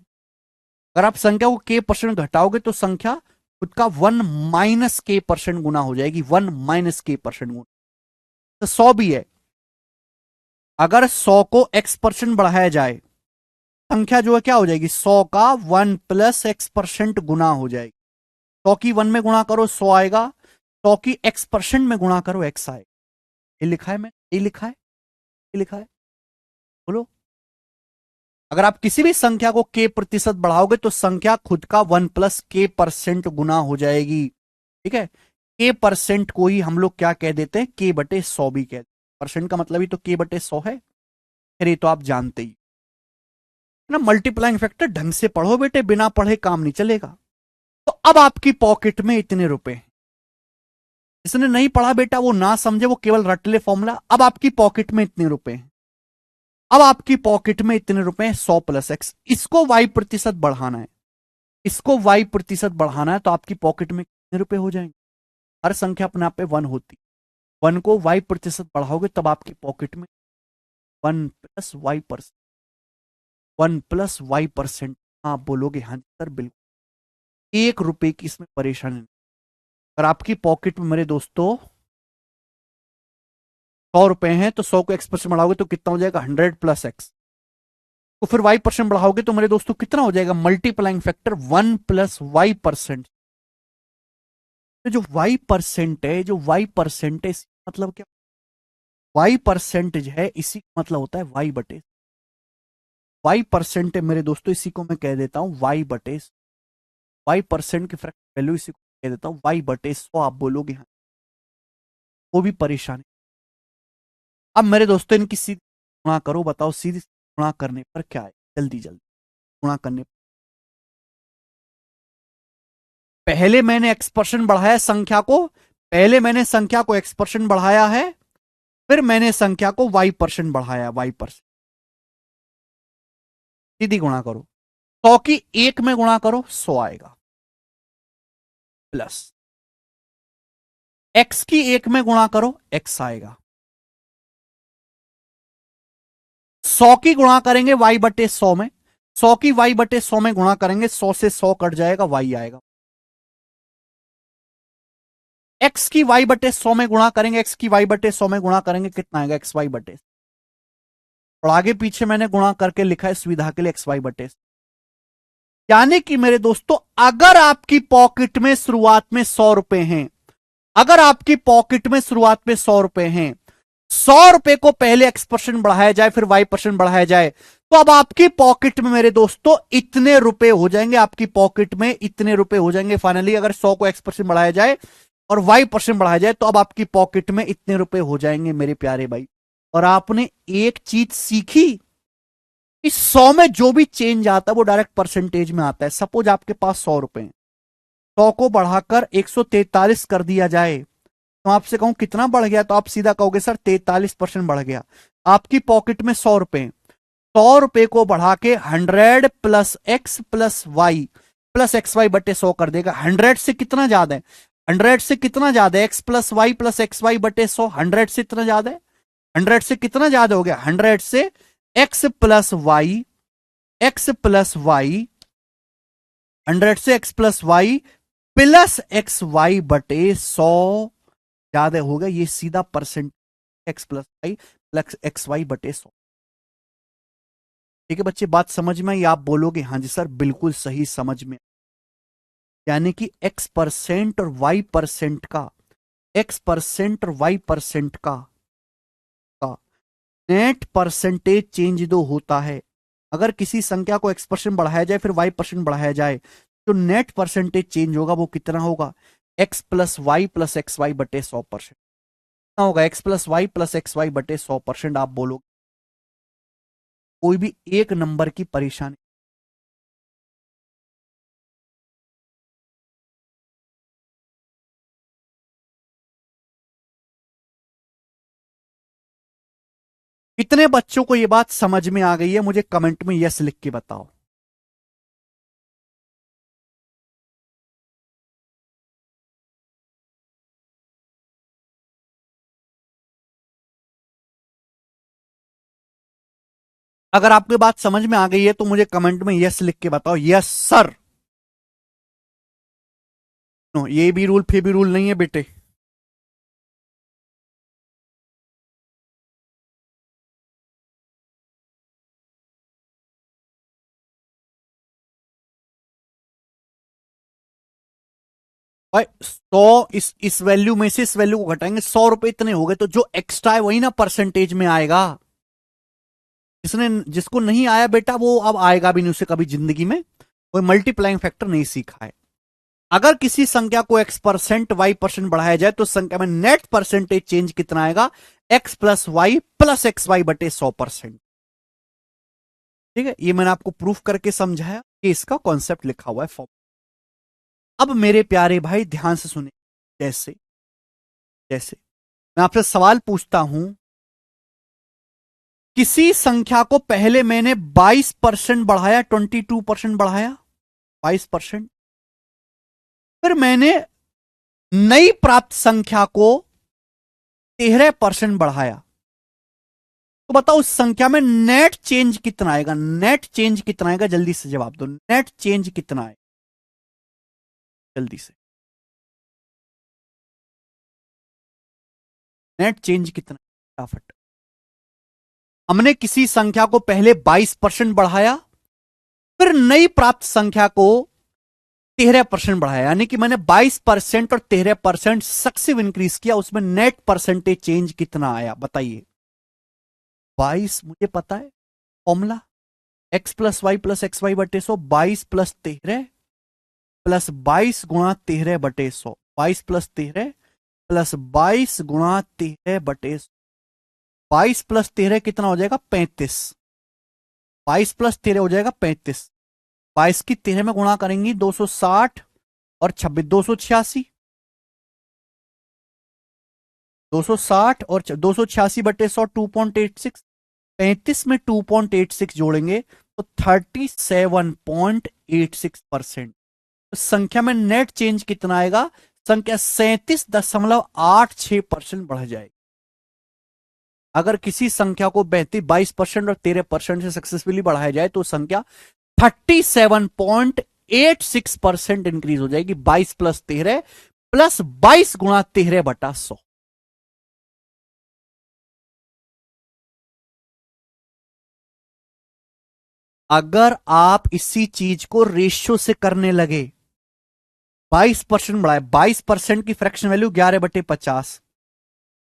अगर आप संख्या को k% घटाओगे तो संख्या खुद का 1-k% गुना हो जाएगी, 1-k% गुना। तो 100 भी है, अगर 100 को x% बढ़ाया जाए संख्या जो है क्या हो जाएगी, 100 का 1+x% गुना हो जाएगी। 100 की 1 में गुणा करो 100 आएगा, 100 की x% में गुणा करो x आएगा। ये लिखा है, मैं ये लिखा है, ये लिखा है। बोलो। अगर आप किसी भी संख्या को k प्रतिशत बढ़ाओगे तो संख्या खुद का 1+k% गुना हो जाएगी। ठीक है, k% को ही हम लोग क्या कह देते हैं, k/100 भी कहते हैं। परसेंट का मतलब ही तो k/100 है। फिर ये तो आप जानते ही ना। मल्टीप्लाइंग फैक्टर ढंग से पढ़ो बेटे, बिना पढ़े काम नहीं चलेगा। तो अब आपकी पॉकेट में इतने रुपए हैं। जिसने नहीं पढ़ा बेटा वो ना समझे, वो केवल रट ले फॉर्मूला। अब आपकी पॉकेट में इतने रुपए हैं। अब आपकी पॉकेट में इतने रुपए हैं, 100+x। इसको y% बढ़ाना है, इसको y% बढ़ाना है, तो आपकी पॉकेट में कितने रुपए हो जाएंगे। हर संख्या अपने आप पे 1 होती, 1 को y% बढ़ाओगे तब आपकी पॉकेट में 1+y%, 1+y%। आप बोलोगे हाँ सर बिल्कुल, 1 रुपए की इसमें परेशानी नहीं। अगर आपकी पॉकेट में मेरे दोस्तों 100 रुपए हैं तो 100 को x% बढ़ाओगे तो कितना हो जाएगा, 100+x। तो फिर y% बढ़ाओगे तो मेरे दोस्तों कितना हो जाएगा, मल्टीप्लाइंग फैक्टर 1+y%। तो जो y% है, जो y% है, मतलब क्या, y% है, इसी का मतलब होता है y% है मेरे दोस्तों, इसी को मैं कह देता हूं y% की फ्रैक्शन वैल्यू, इसी को कह देता हूं y/100। आप बोलोगे हाँ, वो भी परेशानी। अब मेरे दोस्तों इनकी सीधी गुणा करो, बताओ सीधी गुणा करने पर क्या है, जल्दी जल्दी गुणा करने पर। पहले मैंने x% बढ़ाया संख्या को, पहले मैंने संख्या को x% बढ़ाया है, फिर मैंने संख्या को y% बढ़ाया, y%। सीधी गुणा करो, 100 की 1 में गुणा करो 100 आएगा, प्लस x की 1 में गुणा करो x आएगा, 100 की गुणा करेंगे y/100 में, 100 की y/100 में गुणा करेंगे, 100 से 100 कट जाएगा, y आएगा। x की y/100 में गुणा करेंगे, x की y/100 में गुणा करेंगे, कितना आएगा, xy/100। और आगे पीछे मैंने गुणा करके लिखा है सुविधा के लिए xy/100। यानी कि मेरे दोस्तों अगर आपकी पॉकेट में शुरुआत में 100 रुपए हैं, अगर आपकी पॉकेट में शुरुआत में 100 रुपए हैं, 100 रुपए को पहले x% बढ़ाया जाए फिर y% बढ़ाया जाए, तो अब आपकी पॉकेट में मेरे दोस्तों इतने रुपए हो जाएंगे, आपकी पॉकेट में इतने रुपए हो जाएंगे। फाइनली अगर 100 को x% बढ़ाया जाए और y% बढ़ाया जाए तो अब आपकी पॉकेट में इतने रुपए हो जाएंगे मेरे प्यारे भाई। और आपने एक चीज सीखी, इस 100 में जो भी चेंज आता है वो डायरेक्ट परसेंटेज में आता है। सपोज आपके पास 100 रुपए हैं, 100 को बढ़ाकर 143 कर दिया जाए, तो आपसे कहूं कितना बढ़ गया, तो आप सीधा कहोगे सर 43% बढ़ गया। आपकी पॉकेट में 100 रुपए, 100 रुपए को बढ़ा के 100+x+y+xy/100 कर देगा। 100 से कितना ज्यादा है, 100 से कितना ज्यादा है, x+y+xy/100, 100 से इतना ज्यादा है, 100 से कितना ज्यादा हो गया, 100 से x+y, x+y, 100 से x+y+xy/100 ज्यादा होगा। ये सीधा परसेंट x+y+xy/100। ठीक है बच्चे, बात समझ में आई। आप बोलोगे हाँ जी सर बिल्कुल सही समझ में। यानी कि x% और y% का, x% और y% का नेट परसेंटेज चेंज जो होता है, अगर किसी संख्या को x% बढ़ाया जाए फिर y% बढ़ाया जाए, तो नेट परसेंटेज चेंज होगा वो कितना होगा, x+y+xy/100%। कितना होगा, x+y+xy/100%। आप बोलो कोई भी एक नंबर की परेशानी। कितने बच्चों को यह बात समझ में आ गई है, मुझे कमेंट में यस लिख के बताओ। अगर आपकी बात समझ में आ गई है तो मुझे कमेंट में यस लिख के बताओ, यस सर। नो, ये भी रूल फिर भी रूल नहीं है बेटे। भाई 100, इस वैल्यू में से इस वैल्यू को घटाएंगे, 100 रुपए इतने हो गए, तो जो एक्स्ट्रा है वही ना परसेंटेज में आएगा। जिसको नहीं आया बेटा वो अब आएगा भी नहीं उसे कभी जिंदगी में, कोई मल्टीप्लाइंग फैक्टर नहीं सीखा है। अगर किसी संख्या को x% y% बढ़ाया जाए तो संख्या में नेट परसेंटेज चेंज कितना आएगा, x plus y plus x y बटे 100%। ठीक है, ये मैंने आपको प्रूफ करके समझाया कि इसका कॉन्सेप्ट लिखा हुआ है फॉर्म। अब मेरे प्यारे भाई ध्यान से सुने, जैसे जैसे मैं आपसे सवाल पूछता हूं, किसी संख्या को पहले मैंने 22% बढ़ाया, 22% बढ़ाया 22%, फिर मैंने नई प्राप्त संख्या को 13% बढ़ाया, तो बताओ उस संख्या में नेट चेंज कितना आएगा, नेट चेंज कितना आएगा, जल्दी से जवाब दो, नेट चेंज कितना आएगा जल्दी से, नेट चेंज कितना, फटाफट। हमने किसी संख्या को पहले 22% बढ़ाया, फिर नई प्राप्त संख्या को 13% बढ़ाया, यानी कि मैंने 22% और 13% सक्सेसिव इंक्रीज किया, उसमें नेट परसेंटेज चेंज कितना आया बताइए। 22 मुझे पता है formula, x plus y plus x y बटे 100, 22 प्लस 13 प्लस 22 गुणा 13 बटे 100, 22 प्लस 13 प्लस 22 गुणा 13 बटे 100, 22 प्लस 13 कितना हो जाएगा 35, 22 प्लस 13 हो जाएगा 35, 22 की 13 में गुणा करेंगी 260 और 26 286, 260 और 286 बटे 100 2.86, 35 में 2.86 जोड़ेंगे तो 37.86%। तो संख्या में नेट चेंज कितना आएगा, संख्या 37.86% बढ़ जाएगी। अगर किसी संख्या को 22% और 13% से सक्सेसफुली बढ़ाया जाए तो संख्या 37.86% इंक्रीज हो जाएगी, 22 प्लस 13 प्लस 22 गुणा 13 बटा 100। अगर आप इसी चीज को रेशियो से करने लगे, 22% बढ़ाए, 22% की फ्रैक्शन वैल्यू 11/50,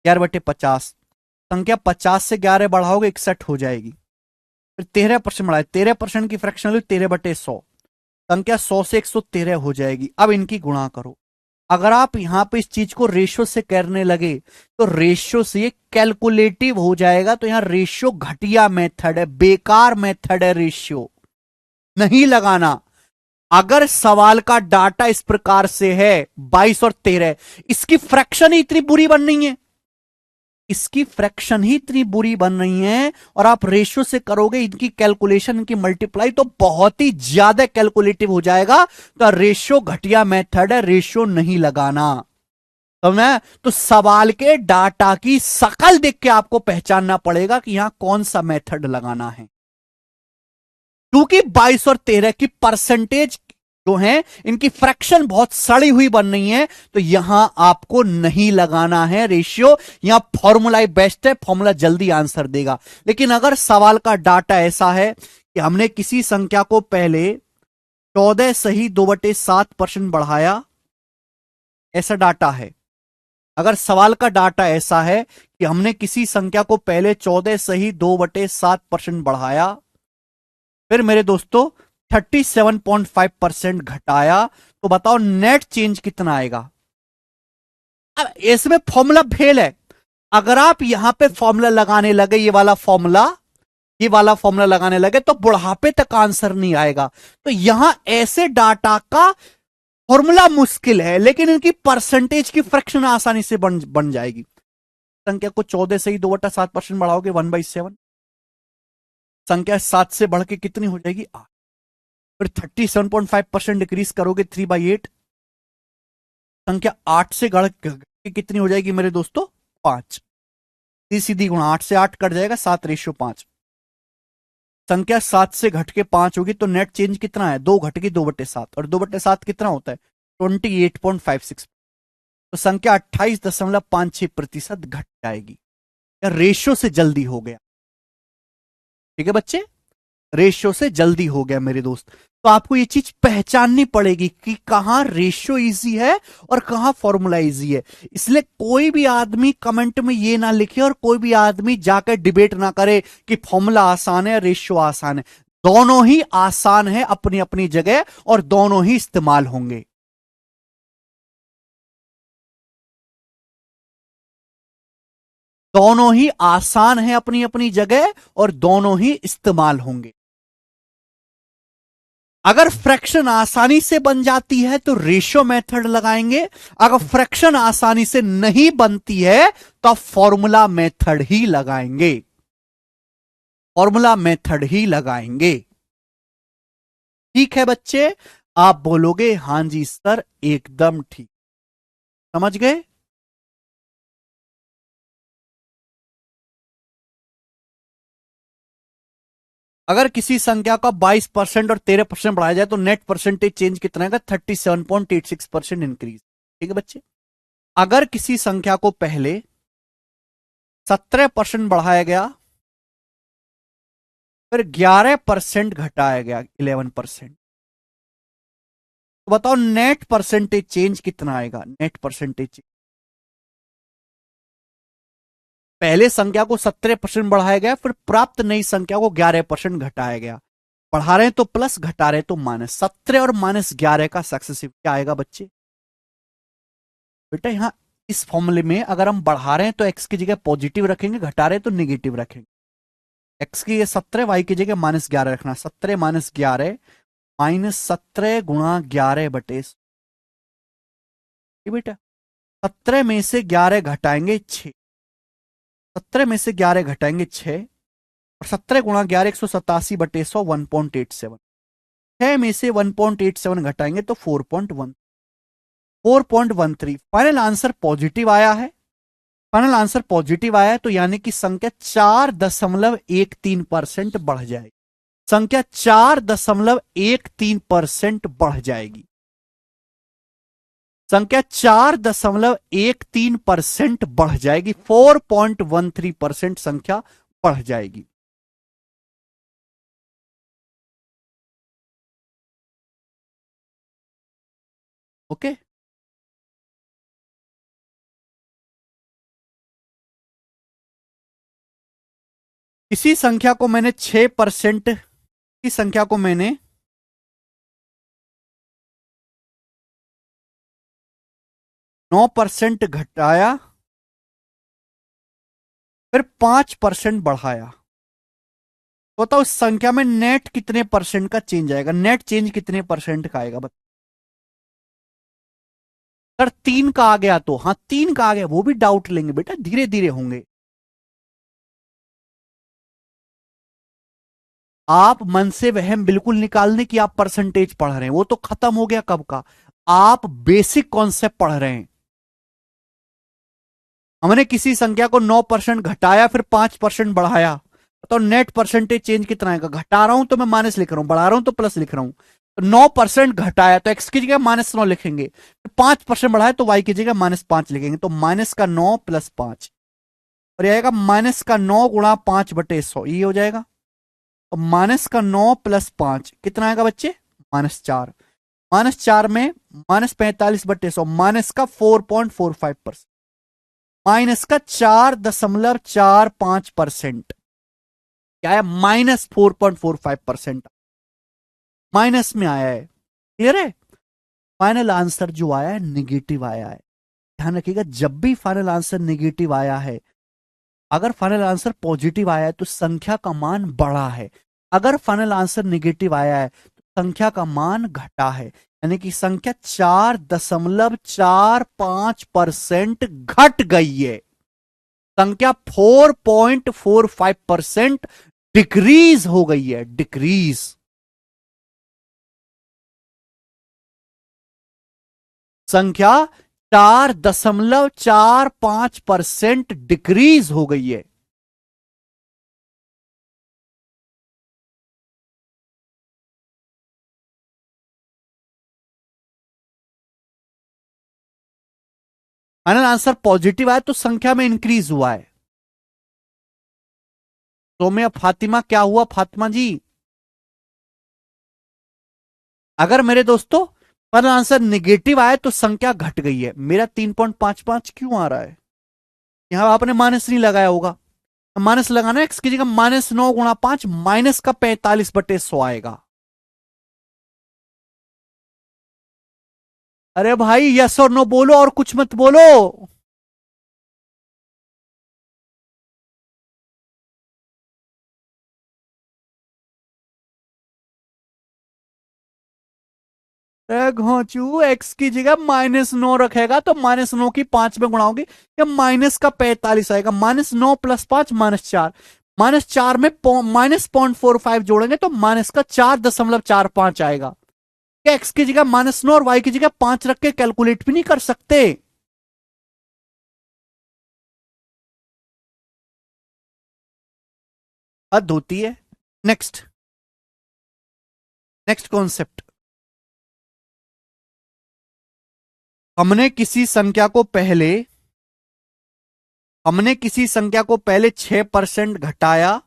11/50, संख्या 50 से 11 बढ़ाओगे 61 हो जाएगी। फिर 13% बढ़ाए, 13% की फ्रैक्शन वैल्यू 13/100, संख्या 100 से 113 हो जाएगी। अब इनकी गुणा करो। अगर आप यहां पे इस चीज को रेशियो से करने लगे तो रेशियो से ये कैलकुलेटिव हो जाएगा, तो यहां रेशियो घटिया मेथड है, बेकार मेथड है, रेशियो नहीं लगाना। अगर सवाल का डाटा इस प्रकार से है 22 और 13, इसकी फ्रैक्शन ही इतनी बुरी बन रही है, इसकी फ्रैक्शन ही इतनी बुरी बन रही है, और आप रेशियो से करोगे इनकी कैलकुलेशन, इनकी मल्टीप्लाई तो बहुत ही ज्यादा कैलकुलेटिव हो जाएगा। तो रेशियो घटिया मेथड है, रेशियो नहीं लगाना। तो तो सवाल के डाटा की शकल देख के आपको पहचानना पड़ेगा कि यहां कौन सा मेथड लगाना है, क्योंकि 22 और 13 की परसेंटेज जो है इनकी फ्रैक्शन बहुत सड़ी हुई बन रही है, तो यहां आपको नहीं लगाना है रेशियो, यहां फॉर्मूला ही बेस्ट है, फॉर्मूला जल्दी आंसर देगा। लेकिन अगर सवाल का डाटा ऐसा है कि हमने किसी संख्या को पहले 14 सही 2/7% बढ़ाया, ऐसा डाटा है, अगर सवाल का डाटा ऐसा है कि हमने किसी संख्या को पहले 14 सही 2/7% बढ़ाया, फिर मेरे दोस्तों 37.5% घटाया, तो बताओ नेट चेंज कितना आएगा। अब इसमें फॉर्मूला फेल है। अगर आप यहां पे फॉर्मूला लगाने लगे, ये वाला फॉर्मूला लगाने लगे, तो बुढ़ापे तक आंसर नहीं आएगा। तो यहां ऐसे डाटा का फॉर्मूला मुश्किल है, लेकिन इनकी परसेंटेज की फ्रैक्शन आसानी से बन जाएगी। संख्या को 14 से ही 2/7% बढ़ाओगे 1/7, संख्या 7 से बढ़ के कितनी हो जाएगी 8, फिर 37.5% डिक्रीज करोगे 3/8, संख्या 8 से घट के कितनी हो जाएगी मेरे दोस्तों 5, सीधी गुणा 8 से 8 कट जाएगा 7:5, संख्या 7 से घट के 5 होगी, तो नेट चेंज कितना है 2 घट के 2/7, और 2/7 कितना होता है 28.56, तो संख्या 28.56% घट जाएगी। या रेशियो से जल्दी हो गया, ठीक है बच्चे, रेशियो से जल्दी हो गया मेरे दोस्त। तो आपको ये चीज पहचाननी पड़ेगी कि कहां रेशियो इजी है और कहां फॉर्मूला इजी है। इसलिए कोई भी आदमी कमेंट में ये ना लिखे और कोई भी आदमी जाकर डिबेट ना करे कि फॉर्मूला आसान है या रेशियो आसान है। दोनों ही आसान है अपनी अपनी जगह और दोनों ही इस्तेमाल होंगे। दोनों ही आसान है अपनी अपनी जगह और दोनों ही इस्तेमाल होंगे। अगर फ्रैक्शन आसानी से बन जाती है तो रेशियो मेथड लगाएंगे, अगर फ्रैक्शन आसानी से नहीं बनती है तो आप फॉर्मूला मेथड ही लगाएंगे, फॉर्मूला मेथड ही लगाएंगे। ठीक है बच्चे, आप बोलोगे हां जी सर एकदम ठीक। समझ गए? अगर किसी संख्या का 22% और 13% बढ़ाया जाए तो नेट परसेंटेज चेंज कितना है? 37.86% इंक्रीज। ठीक है बच्चे, अगर किसी संख्या को पहले 17% बढ़ाया गया फिर 11% घटाया गया 11%, तो बताओ नेट परसेंटेज चेंज कितना आएगा? नेट परसेंटेज चेंज पहले संख्या को 17% बढ़ाया गया फिर प्राप्त नई संख्या को 11% घटाया गया। बढ़ा रहे हैं तो प्लस, घटा रहे हैं तो माइनस। 17 और -11 का सक्सेसिव क्या आएगा बच्चे? बेटा यहां इस फॉर्मूले में अगर हम बढ़ा रहे हैं तो एक्स की जगह पॉजिटिव रखेंगे, घटा रहे हैं तो निगेटिव रखेंगे। एक्स की जगह 17, वाई की जगह -11 रखना। 17 -11 -17 गुणा 11 बटे बेटा 17 में से 11 घटाएंगे 6, 17 में से 11 घटाएंगे 6 और 17 गुणा 11 187 बटे 100 1.87। 6 में से 1.87 घटाएंगे तो 4.13। फाइनल आंसर पॉजिटिव आया है। फाइनल आंसर पॉजिटिव आया है तो यानी कि संख्या 4.13% बढ़ जाएगी। संख्या 4.13% बढ़ जाएगी। संख्या 4.13% बढ़ जाएगी। 4.13% संख्या बढ़ जाएगी। ओके, इसी संख्या को मैंने 6%, इस संख्या को मैंने 9% घटाया फिर 5% बढ़ाया, तो बताओ उस संख्या में नेट कितने परसेंट का चेंज आएगा? नेट चेंज कितने परसेंट का आएगा? सर 3 का आ गया तो हाँ 3 का आ गया, वो भी डाउट लेंगे बेटा, धीरे धीरे होंगे। आप मन से वहम बिल्कुल निकालने की आप परसेंटेज पढ़ रहे हैं, वो तो खत्म हो गया कब का। आप बेसिक कॉन्सेप्ट पढ़ रहे हैं। हमने किसी संख्या को 9% घटाया फिर 5% बढ़ाया, तो नेट परसेंटेज चेंज कितना आएगा? घटा रहा हूं तो मैं माइनस लिख रहा हूं, बढ़ा रहा हूं तो प्लस लिख रहा हूं। तो 9% घटाया तो एक्स की जगह -9 लिखेंगे, 5% बढ़ाया तो वाई की जगह -5 लिखेंगे, तो -9 + 5 और ये आएगा -9 गुणा 5/100, ये हो जाएगा। तो -9 + 5 कितना आएगा बच्चे? -4। -4 में -45/100 -4.45%, -4.45%। क्या है? -4.45% माइनस में आया है। क्लियर है? फाइनल आंसर जो आया है निगेटिव आया है। ध्यान रखिएगा, जब भी फाइनल आंसर निगेटिव आया है, अगर फाइनल आंसर पॉजिटिव आया है तो संख्या का मान बढ़ा है, अगर फाइनल आंसर निगेटिव आया है तो संख्या का मान घटा है, यानी कि संख्या 4.45% घट गई है। संख्या 4.45% डिक्रीज हो गई है, डिक्रीज। संख्या 4.45% डिक्रीज हो गई है। फाइनल आंसर पॉजिटिव आया तो संख्या में इंक्रीज हुआ है। तो में फातिमा क्या हुआ फातिमा जी? अगर मेरे दोस्तों पर आंसर निगेटिव आए तो संख्या घट गई है। मेरा 3.55 क्यों आ रहा है? यहां आपने माइनस नहीं लगाया होगा, माइनस लगाना, एक्स की जगह -9 × 5 माइनस का 45/100 आएगा। अरे भाई यस और नो बोलो और कुछ मत बोलो। घोंचू, एक्स की जगह -9 रखेगा तो -9 की 5 में गुणा होगी, या माइनस का 45 आएगा। -9 + 5 -4, -4 में -0.45 जोड़ेंगे तो माइनस का 4.45 आएगा। क्या एक्स की जगह -9 और वाई की जगह 5 रख के कैलकुलेट भी नहीं कर सकते? हद होती है। Next, next concept. हमने किसी संख्या को पहले हमने किसी संख्या को पहले 6% घटाया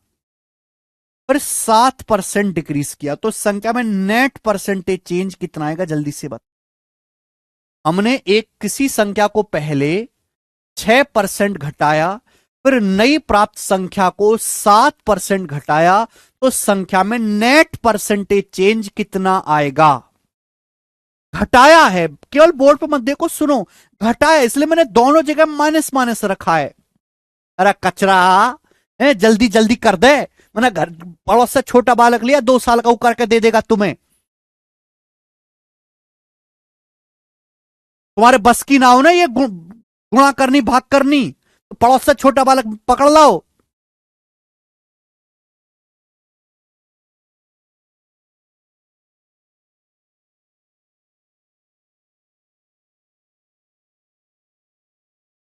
पर 7% डिक्रीज किया, तो संख्या में नेट परसेंटेज चेंज कितना आएगा? जल्दी से बता। हमने एक किसी संख्या को पहले 6% घटाया, फिर नई प्राप्त संख्या को 7% घटाया, तो संख्या में नेट परसेंटेज चेंज कितना आएगा? घटाया है, केवल बोर्ड पे मत देखो, सुनो। घटाया, इसलिए मैंने दोनों जगह माइनस माइनस रखा है। अरे कचरा है, जल्दी जल्दी कर दे। मैंने घर पड़ोस से छोटा बालक लिया, 2 साल का वो करके दे देगा तुम्हें। तुम्हारे बस की ना हो ना ये गुणा करनी भाग करनी, तो पड़ोस से छोटा बालक पकड़ लाओ।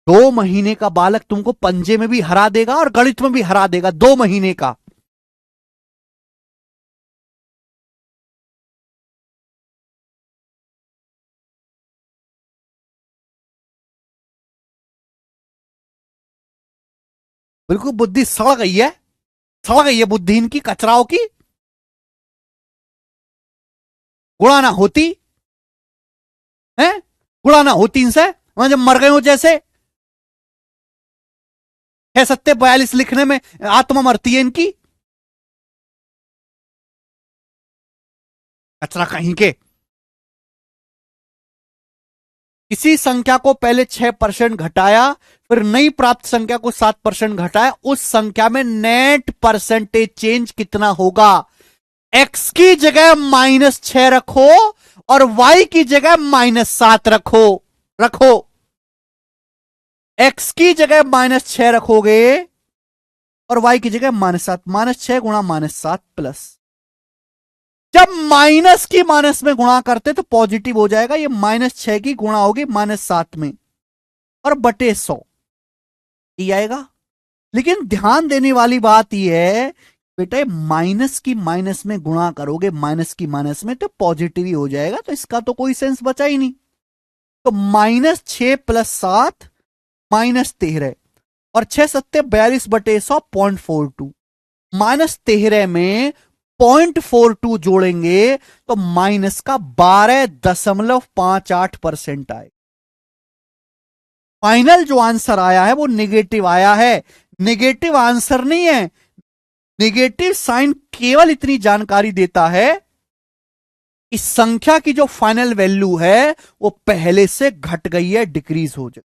दो महीने का बालक तुमको पंजे में भी हरा देगा और गणित में भी हरा देगा, 2 महीने का। बिल्कुल बुद्धि सड़ गई है, सड़ गई है बुद्धि इनकी, कचराओं की। गुणा ना होती है, गुणा ना होती इनसे, वहां जब मर गए हो जैसे। 6 7 42 लिखने में आत्मा मरती है इनकी, कचरा कहीं के। किसी संख्या को पहले 6% घटाया, फिर नई प्राप्त संख्या को 7% घटाया, उस संख्या में नेट परसेंटेज चेंज कितना होगा? एक्स की जगह -6 रखो और वाई की जगह -7 रखो। रखो, एक्स की जगह -6 रखोगे और वाई की जगह -7, -6 गुणा -7 प्लस। जब माइनस की माइनस में गुणा करते तो पॉजिटिव हो जाएगा, ये -6 की गुणा होगी -7 में और बटे 100 ये आएगा। लेकिन ध्यान देने वाली बात यह है बेटा, माइनस की माइनस में गुणा करोगे, माइनस की माइनस में तो पॉजिटिव ही हो जाएगा, तो इसका तो कोई सेंस बचा ही नहीं। तो -6 + 7 -13, और 6 7 42/100 0.42, -13 में 0.42 जोड़ेंगे तो माइनस का 12.58% आए। फाइनल जो आंसर आया है वो निगेटिव आया है, निगेटिव आंसर नहीं है। निगेटिव साइन केवल इतनी जानकारी देता है, इस संख्या की जो फाइनल वैल्यू है वो पहले से घट गई है, डिक्रीज हो जाए।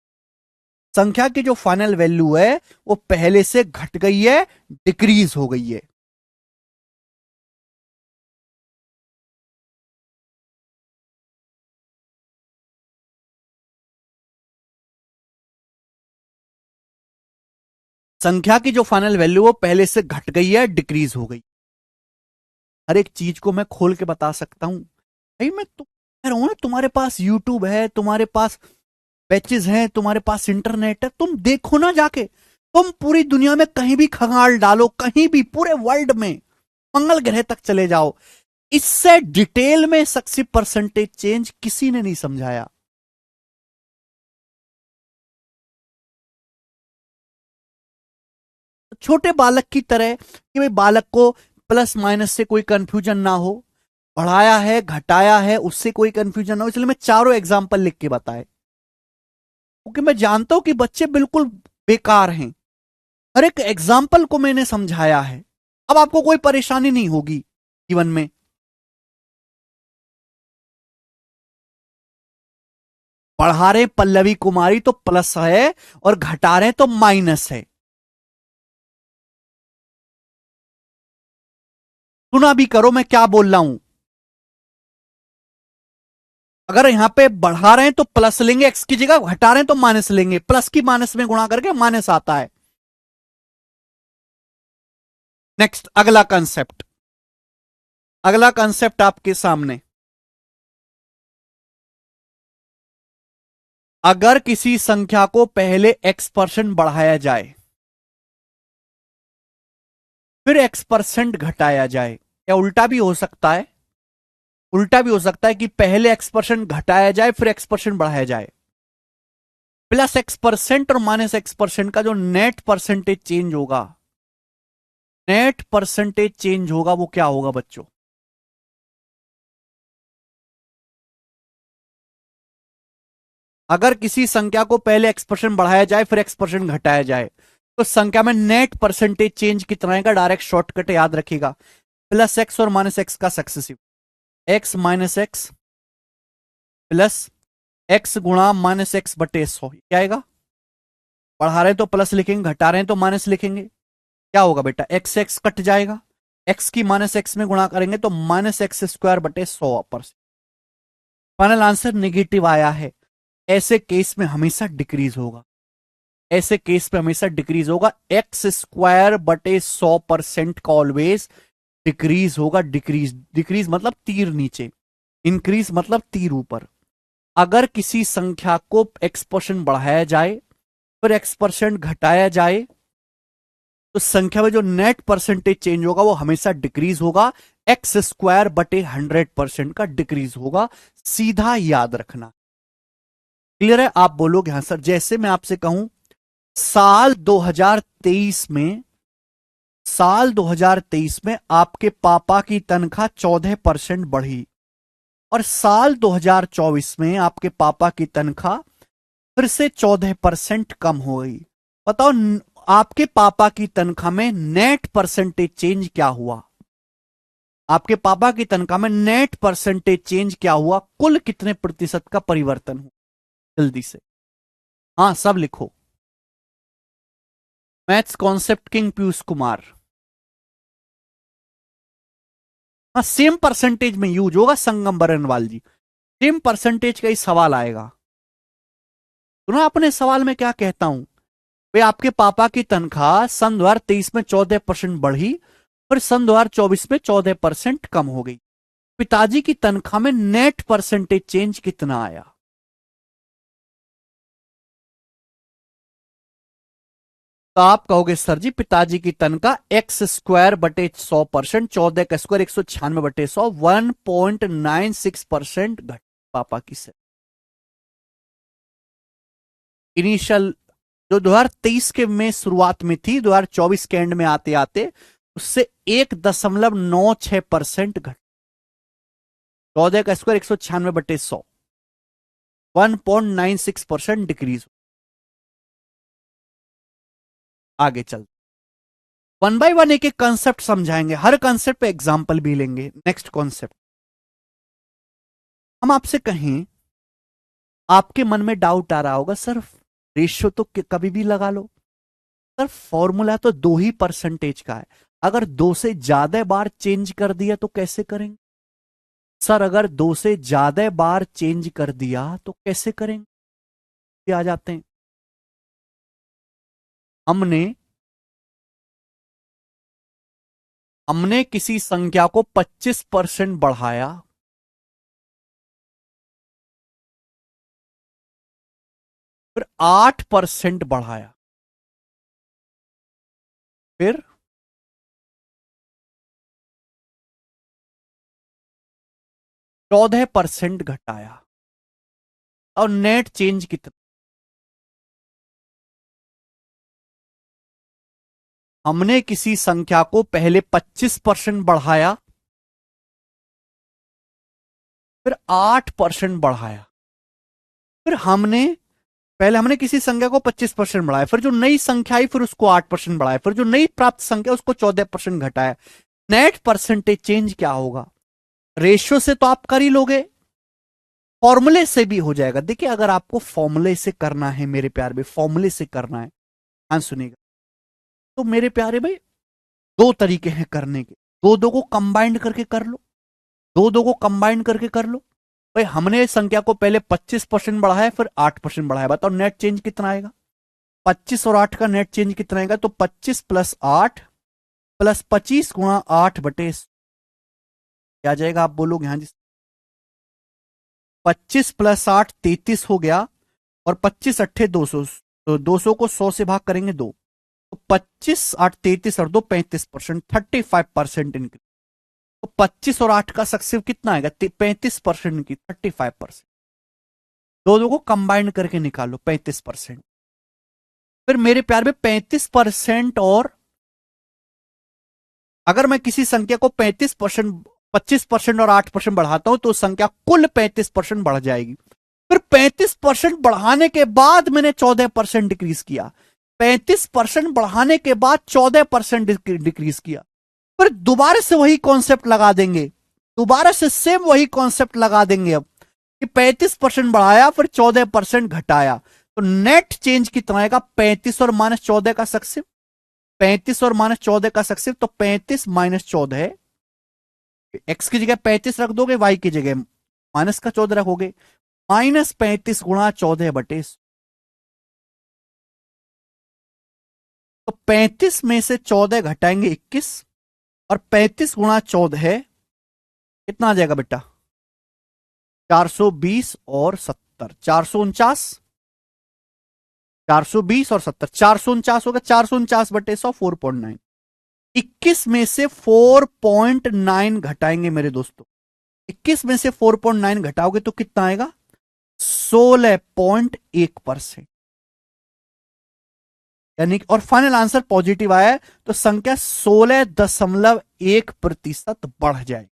संख्या की जो फाइनल वैल्यू है वो पहले से घट गई है, डिक्रीज हो गई है। संख्या की जो फाइनल वैल्यू वो पहले से घट गई है, डिक्रीज हो गई। हर एक चीज को मैं खोल के बता सकता हूं भाई। मैं तो कह रहा हूं ना, तुम्हारे पास यूट्यूब है, तुम्हारे पास बैचेस हैं, तुम्हारे पास इंटरनेट है, तुम देखो ना जाके। तुम पूरी दुनिया में कहीं भी खंगाल डालो, कहीं भी पूरे वर्ल्ड में, मंगल ग्रह तक चले जाओ, इससे डिटेल में सक्सेस परसेंटेज चेंज किसी ने नहीं समझाया। छोटे बालक की तरह कि भाई बालक को प्लस माइनस से कोई कंफ्यूजन ना हो, बढ़ाया है घटाया है उससे कोई कंफ्यूजन ना हो, इसलिए मैं चारों एग्जाम्पल लिख के बताए, क्योंकि मैं जानता हूं कि बच्चे बिल्कुल बेकार हैं। हर एक एग्जाम्पल को मैंने समझाया है, अब आपको कोई परेशानी नहीं होगी जीवन में। बढ़ा रहे पल्लवी कुमारी तो प्लस है, और घटा रहे तो माइनस है। सुना भी करो मैं क्या बोल रहा हूं। अगर यहां पे बढ़ा रहे हैं तो प्लस लेंगे एक्स की जगह, घटा रहे हैं तो माइनस लेंगे, प्लस की माइनस में गुणा करके माइनस आता है। नेक्स्ट अगला कंसेप्ट, अगला कंसेप्ट आपके सामने। अगर किसी संख्या को पहले x% बढ़ाया जाए फिर x% घटाया जाए, या उल्टा भी हो सकता है, उल्टा भी हो सकता है कि पहले x% घटाया जाए फिर x% बढ़ाया जाए, प्लस x% और माइनस x% का जो नेट परसेंटेज चेंज होगा, नेट परसेंटेज चेंज होगा, वो क्या होगा बच्चों? अगर किसी संख्या को पहले x% बढ़ाया जाए फिर x% घटाया जाए, तो संख्या में नेट परसेंटेज चेंज कितना आएगा? डायरेक्ट शॉर्टकट याद रखिएगा, प्लस एक्स और माइनस एक्स का successive, x minus x plus x गुणा माइनस एक्स बटे 100, क्या आएगा? बढ़ा रहे हैं तो प्लस लिखेंगे, घटा रहे हैं तो माइनस लिखेंगे, क्या होगा बेटा? एक्स एक्स कट जाएगा, एक्स की माइनस एक्स में गुणा करेंगे तो माइनस एक्स स्क्वायर बटे 100%। फाइनल आंसर निगेटिव आया है। ऐसे केस में हमेशा डिक्रीज होगा, ऐसे केस में हमेशा डिक्रीज होगा, एक्स स्क्वायर बटे 100% का ऑलवेज डिक्रीज होगा। डिक्रीज, डिक्रीज मतलब तीर नीचे, इंक्रीज मतलब तीर ऊपर। अगर किसी संख्या को x% बढ़ाया जाए फिर x% घटाया जाए, तो संख्या में जो नेट परसेंटेज चेंज होगा वो हमेशा डिक्रीज होगा, एक्स स्क्वायर बटे 100% का डिक्रीज होगा। सीधा याद रखना, क्लियर है? आप बोलोगे हाँ सर, जैसे मैं आपसे कहूं साल 2023 में, साल 2023 में आपके पापा की तनख्वाह 14% बढ़ी, और साल 2024 में आपके पापा की तनख्वाह फिर से 14% कम हो गई। बताओ आपके पापा की तनख्वाह में नेट परसेंटेज चेंज क्या हुआ? आपके पापा की तनख्वाह में नेट परसेंटेज चेंज क्या हुआ? कुल कितने प्रतिशत का परिवर्तन हुआ? जल्दी से, हाँ सब लिखो। Maths concept king Piyush Kumar. हाँ सेम परसेंटेज में यूज होगा संगम बरनवाल जी, सेम परसेंटेज का ही सवाल आएगा। सुना अपने सवाल में क्या कहता हूं? वे आपके पापा की तनख्वाह सन 2023 में 14% बढ़ी, फिर सन 2024 में 14% कम हो गई। पिताजी की तनख्वाह में नेट परसेंटेज चेंज कितना आया? तो आप कहोगे सर जी पिताजी की तनख्वाह एक्स स्क्वायर बटे 100%, 14 का स्क्वायर 196 बटे 100, 1.96% घट पापा की से इनिशियल जो 2023 के में शुरुआत में थी, 2024 के एंड में आते आते उससे 1.96% घट, 14 का स्क्वायर 196/100, 1.96% डिक्रीज। आगे चल, वन बाय वन एक एक कंसेप्ट समझाएंगे, हर कंसेप्ट पे एग्जांपल भी लेंगे। नेक्स्ट कॉन्सेप्ट, हम आपसे कहें, आपके मन में डाउट आ रहा होगा सर रेशियो तो कभी भी लगा लो, सर फॉर्मूला तो 2 ही % का है, अगर 2 से ज्यादा बार चेंज कर दिया तो कैसे करेंगे? सर अगर 2 से ज्यादा बार चेंज कर दिया तो कैसे करेंगे? आ जाते हैं, हमने हमने किसी संख्या को 25% बढ़ाया, फिर 8% बढ़ाया, फिर 14% घटाया, और नेट चेंज कितना? हमने किसी संख्या को पहले 25% बढ़ाया, फिर 8% बढ़ाया, फिर पहले हमने किसी संख्या को 25% बढ़ाया, फिर जो नई संख्या आई फिर उसको 8% बढ़ाया, फिर जो नई प्राप्त संख्या उसको 14% घटाया। नेट परसेंटेज चेंज क्या होगा? रेशियो से तो आप कर ही लोगे, फॉर्मूले से भी हो जाएगा। देखिए अगर आपको फॉर्मूले से करना है मेरे प्यारे भाई, फॉर्मूले से करना है, हाँ सुनिएगा, तो मेरे प्यारे भाई दो तरीके हैं करने के। दो दो को कंबाइंड करके कर लो, दो दो को कंबाइंड करके कर लो। भाई हमने संख्या को पहले 25% बढ़ाया फिर 8% बढ़ाया, बताओ नेट चेंज कितना आएगा? 25 और 8 का नेट चेंज कितना आएगा? तो 25 प्लस 8 प्लस 25 गुणा 8 बटे क्या आ जाएगा आप बोलोगे? हाँ जी, 25 प्लस 8 33 हो गया, और 25 अट्ठे 200, तो 200 को 100 से भाग करेंगे 2, तो 25 8 33 और 2 35%, 35% इंक्रीज। तो 25 और 8 का सक्सेसिव कितना आएगा? 35% की 35%। दोनों को कंबाइंड करके निकालो 35%। फिर मेरे प्यार में 35% और अगर मैं किसी संख्या को 35%, 25% और 8% बढ़ाता हूं तो संख्या कुल 35% बढ़ जाएगी। फिर 35% बढ़ाने के बाद मैंने 14% डिक्रीज किया, 35% बढ़ाने के बाद 14% डिक्रीज किया, फिर दोबारा से वही कॉन्सेप्ट लगा देंगे, दोबारा से सेम वही कॉन्सेप्ट लगा देंगे अब कि 35% बढ़ाया फिर 14% घटाया, तो नेट चेंज कितना आएगा? 35 और माइनस 14 का सक्सेसिव, 35 और माइनस 14 का सक्सेसिव, तो 35 माइनस 14 है, एक्स की जगह 35 रख दोगे, वाई की जगह माइनस का 14 रखोगे, माइनस 35 गुणा 14 बटे, तो 35 में से 14 घटाएंगे 21, और 35 गुणा 14 है कितना आ जाएगा बेटा? 420 और 70, 449, 420 और 70, 449 होगा, 449 बटे 100, 4.9। 21 में से 4.9 घटाएंगे मेरे दोस्तों, 21 में से 4.9 घटाओगे तो कितना आएगा? 16.1%, यानी और फाइनल आंसर पॉजिटिव आया है, तो संख्या 16.1% बढ़ जाए,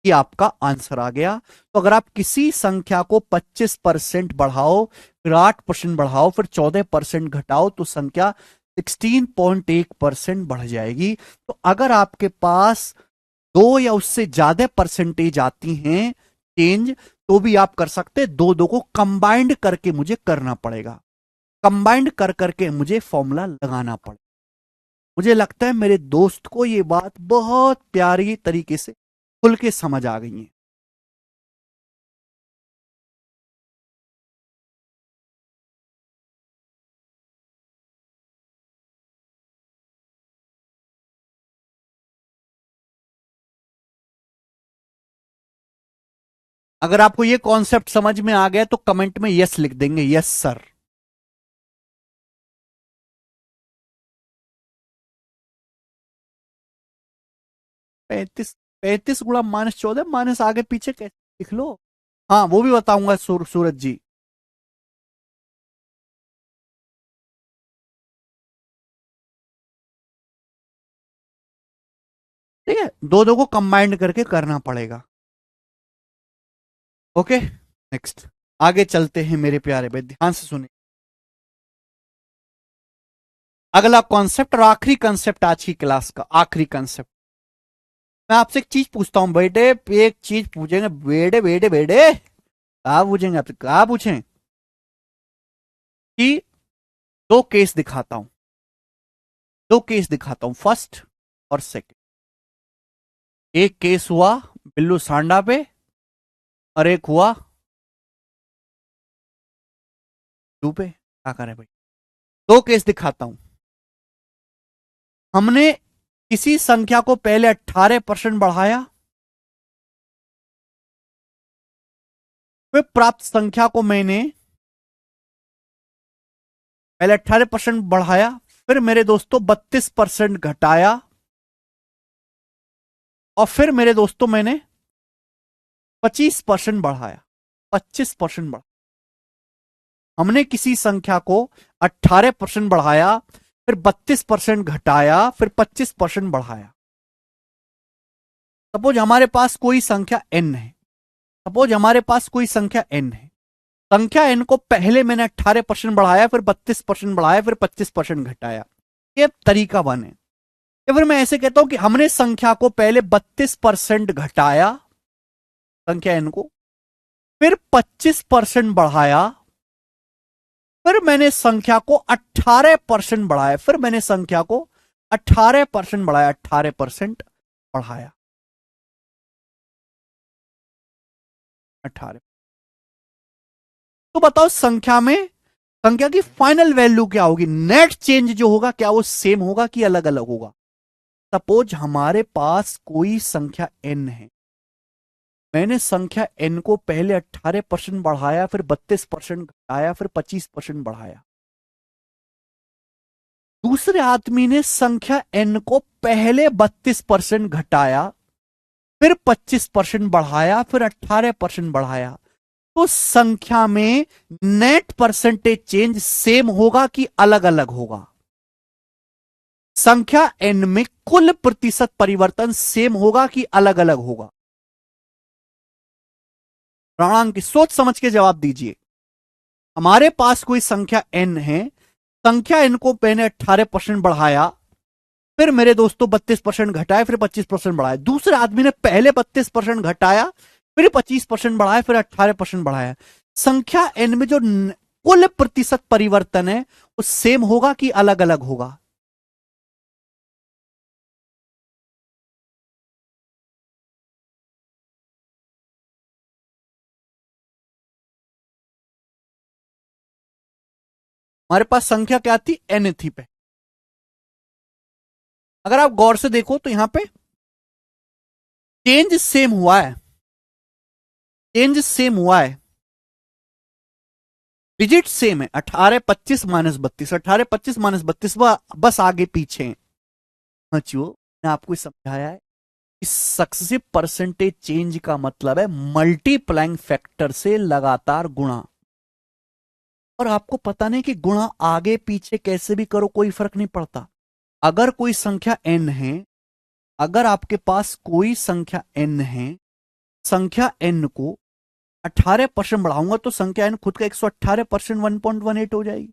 ये आपका आंसर आ गया। तो अगर आप किसी संख्या को 25% बढ़ाओ, फिर 8% बढ़ाओ, फिर 14% घटाओ, तो संख्या 16.1% बढ़ जाएगी। तो अगर आपके पास दो या उससे ज्यादा परसेंटेज आती हैं चेंज, तो भी आप कर सकते, दो दो को कंबाइंड करके मुझे करना पड़ेगा, कंबाइंड कर करके मुझे फॉर्मूला लगाना पड़ेगा। मुझे लगता है मेरे दोस्त को ये बात बहुत प्यारी तरीके से खुल के समझ आ गई है। अगर आपको ये कॉन्सेप्ट समझ में आ गया तो कमेंट में यस लिख देंगे, यस सर। पैंतीस, 35 गुणा -14, माइनस आगे पीछे कैसे लिख लो, हाँ वो भी बताऊंगा सूरज जी। ठीक है, दो दो को कंबाइंड करके करना पड़ेगा। ओके, नेक्स्ट आगे चलते हैं मेरे प्यारे भाई, ध्यान से सुनिए। अगला कॉन्सेप्ट और आखिरी कॉन्सेप्ट आज की क्लास का, आखिरी कॉन्सेप्ट। मैं आपसे एक चीज पूछता हूं बेटे, एक चीज पूछेंगे बेटे बेटे बेटे, क्या पूछेंगे आपसे, क्या पूछें? कि दो केस दिखाता हूं, दो केस दिखाता हूं, फर्स्ट और सेकंड। एक केस हुआ बिल्लू सांडा पे, और एक हुआ टू पे। क्या करें भाई, दो केस दिखाता हूं। हमने किसी संख्या को पहले 18% बढ़ाया, फिर प्राप्त संख्या को मैंने पहले 18% बढ़ाया, फिर मेरे दोस्तों 32% घटाया, और फिर मेरे दोस्तों मैंने 25% बढ़ाया, 25% बढ़ाया। हमने किसी संख्या को 18% बढ़ाया, फिर 32% घटाया, फिर 25% बढ़ाया। सपोज हमारे पास कोई संख्या n है, सपोज हमारे पास कोई संख्या n है, संख्या n को पहले मैंने 18% बढ़ाया, फिर 32% बढ़ाया, फिर 25% घटाया, ये तरीका वन है। या फिर मैं ऐसे कहता हूं कि हमने संख्या को पहले 32% घटाया, संख्या n को, फिर 25% बढ़ाया, फिर मैंने संख्या को 18% बढ़ाया, फिर मैंने संख्या को 18% बढ़ाया, 18% बढ़ाया, 18। तो बताओ संख्या की फाइनल वैल्यू क्या होगी, नेट चेंज जो होगा क्या वो सेम होगा कि अलग अलग होगा। सपोज हमारे पास कोई संख्या n है, मैंने संख्या n को पहले 18% बढ़ाया, फिर 32% घटाया, फिर 25% बढ़ाया। दूसरे आदमी ने संख्या n को पहले 32% घटाया, फिर 25% बढ़ाया, फिर 18% बढ़ाया। तो संख्या में नेट परसेंटेज चेंज सेम होगा कि अलग अलग होगा। संख्या n में कुल प्रतिशत परिवर्तन सेम होगा कि अलग अलग होगा। प्राणांक सोच समझ के जवाब दीजिए। हमारे पास कोई संख्या n है, संख्या n को मैंने 18% बढ़ाया, फिर मेरे दोस्तों 32% घटाया, फिर 25% बढ़ाया। दूसरे आदमी ने पहले 32% घटाया, फिर 25% बढ़ाया, फिर 18% बढ़ाया। संख्या n में जो कुल प्रतिशत परिवर्तन है वो सेम होगा कि अलग अलग होगा। हमारे पास संख्या क्या थी, n थी पे। अगर आप गौर से देखो तो यहां पे चेंज सेम हुआ है, चेंज सेम हुआ है, डिजिट सेम है। 18 25 माइनस 32, 18 25 माइनस 32, बस आगे पीछे हैं। बच्चों मैंने आपको समझाया है, इस सक्सेसिव परसेंटेज चेंज का मतलब है मल्टीप्लाइंग फैक्टर से लगातार गुणा। और आपको पता नहीं कि गुणा आगे पीछे कैसे भी करो कोई फर्क नहीं पड़ता। अगर कोई संख्या n है, अगर आपके पास कोई संख्या n है, संख्या n को 18% बढ़ाऊंगा तो संख्या n खुद का 118% 1.18 हो जाएगी।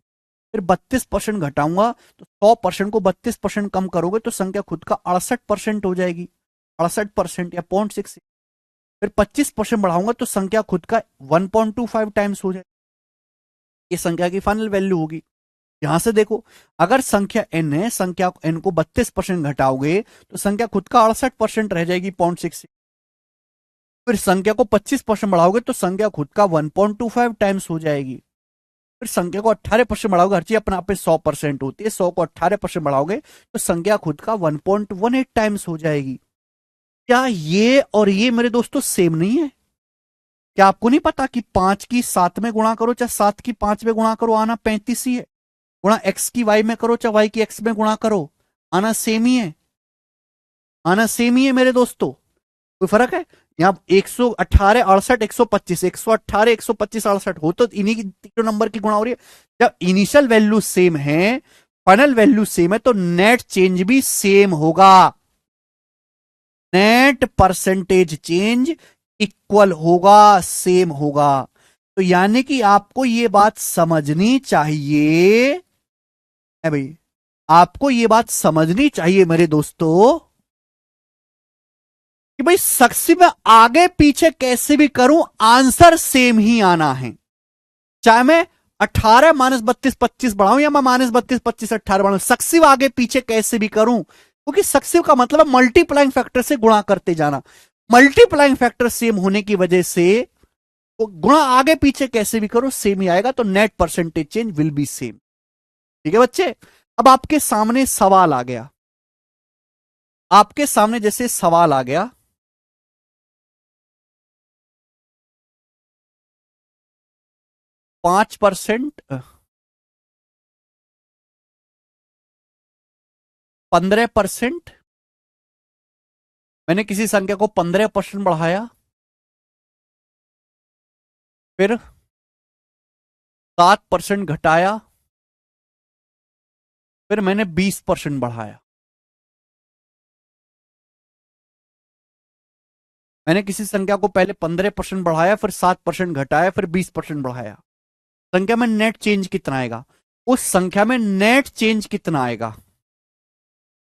फिर 32% घटाऊंगा तो 100% को 32% कम करोगे तो संख्या खुद का 68% हो जाएगी, 68% या 0.6। फिर 25% बढ़ाऊंगा तो संख्या खुद का 1.25 टाइम्स हो जाएगी। ये संख्या की फाइनल वैल्यू होगी। यहां से देखो, अगर संख्या n है, संख्या n को 32% घटाओगे तो संख्या खुद का 68% रह जाएगी, 0.6। फिर संख्या को 25% बढ़ाओगे तो संख्या खुद का 1.25 टाइम्स हो जाएगी। फिर संख्या को 18% बढ़ाओगे, हर चीज अपने आप में 100% होती है, 100 को 18% बढ़ाओगे तो संख्या खुद का 1.18 टाइम्स हो जाएगी। क्या ये और ये मेरे दोस्तों सेम नहीं है? क्या आपको नहीं पता कि 5 की 7 में गुणा करो चाहे 7 की 5 में गुणा करो, आना 35 ही है। गुणा x की y में करो चाहे y की x में गुणा करो, आना सेम ही है, आना सेम ही है मेरे दोस्तों। कोई फर्क है? यहाँ 118 68 125, 118 125 68 हो तो इन्हीं की तीनों नंबर की गुणा हो रही है। जब इनिशियल वैल्यू सेम है, फाइनल वैल्यू सेम है, तो नेट चेंज भी सेम होगा। नेट परसेंटेज चेंज इक्वल होगा, सेम होगा। तो यानी कि आपको यह बात समझनी चाहिए है भाई, आपको यह बात समझनी चाहिए मेरे दोस्तों कि भाई सक्सी में आगे पीछे कैसे भी करूं आंसर सेम ही आना है। चाहे मैं 18 माइनस 32 25 बढ़ाऊं या मैं माइनस 32 25 18 बढ़ाऊं, सक्सिव आगे पीछे कैसे भी करूं, क्योंकि सक्सिव का मतलब है मल्टीप्लाइंग फैक्टर से गुणा करते जाना। मल्टीप्लाइंग फैक्टर सेम होने की वजह से वो गुणा आगे पीछे कैसे भी करो सेम ही आएगा, तो net percentage change will be same. ठीक है बच्चे? अब आपके सामने सवाल आ गया, आपके सामने जैसे सवाल आ गया, 5%, 15%, मैंने किसी संख्या को 15% बढ़ाया, फिर 7% घटाया, फिर मैंने 20% बढ़ाया। मैंने किसी संख्या को पहले 15% बढ़ाया, फिर 7% घटाया, फिर 20% बढ़ाया, संख्या में नेट चेंज कितना आएगा? उस संख्या में नेट चेंज कितना आएगा?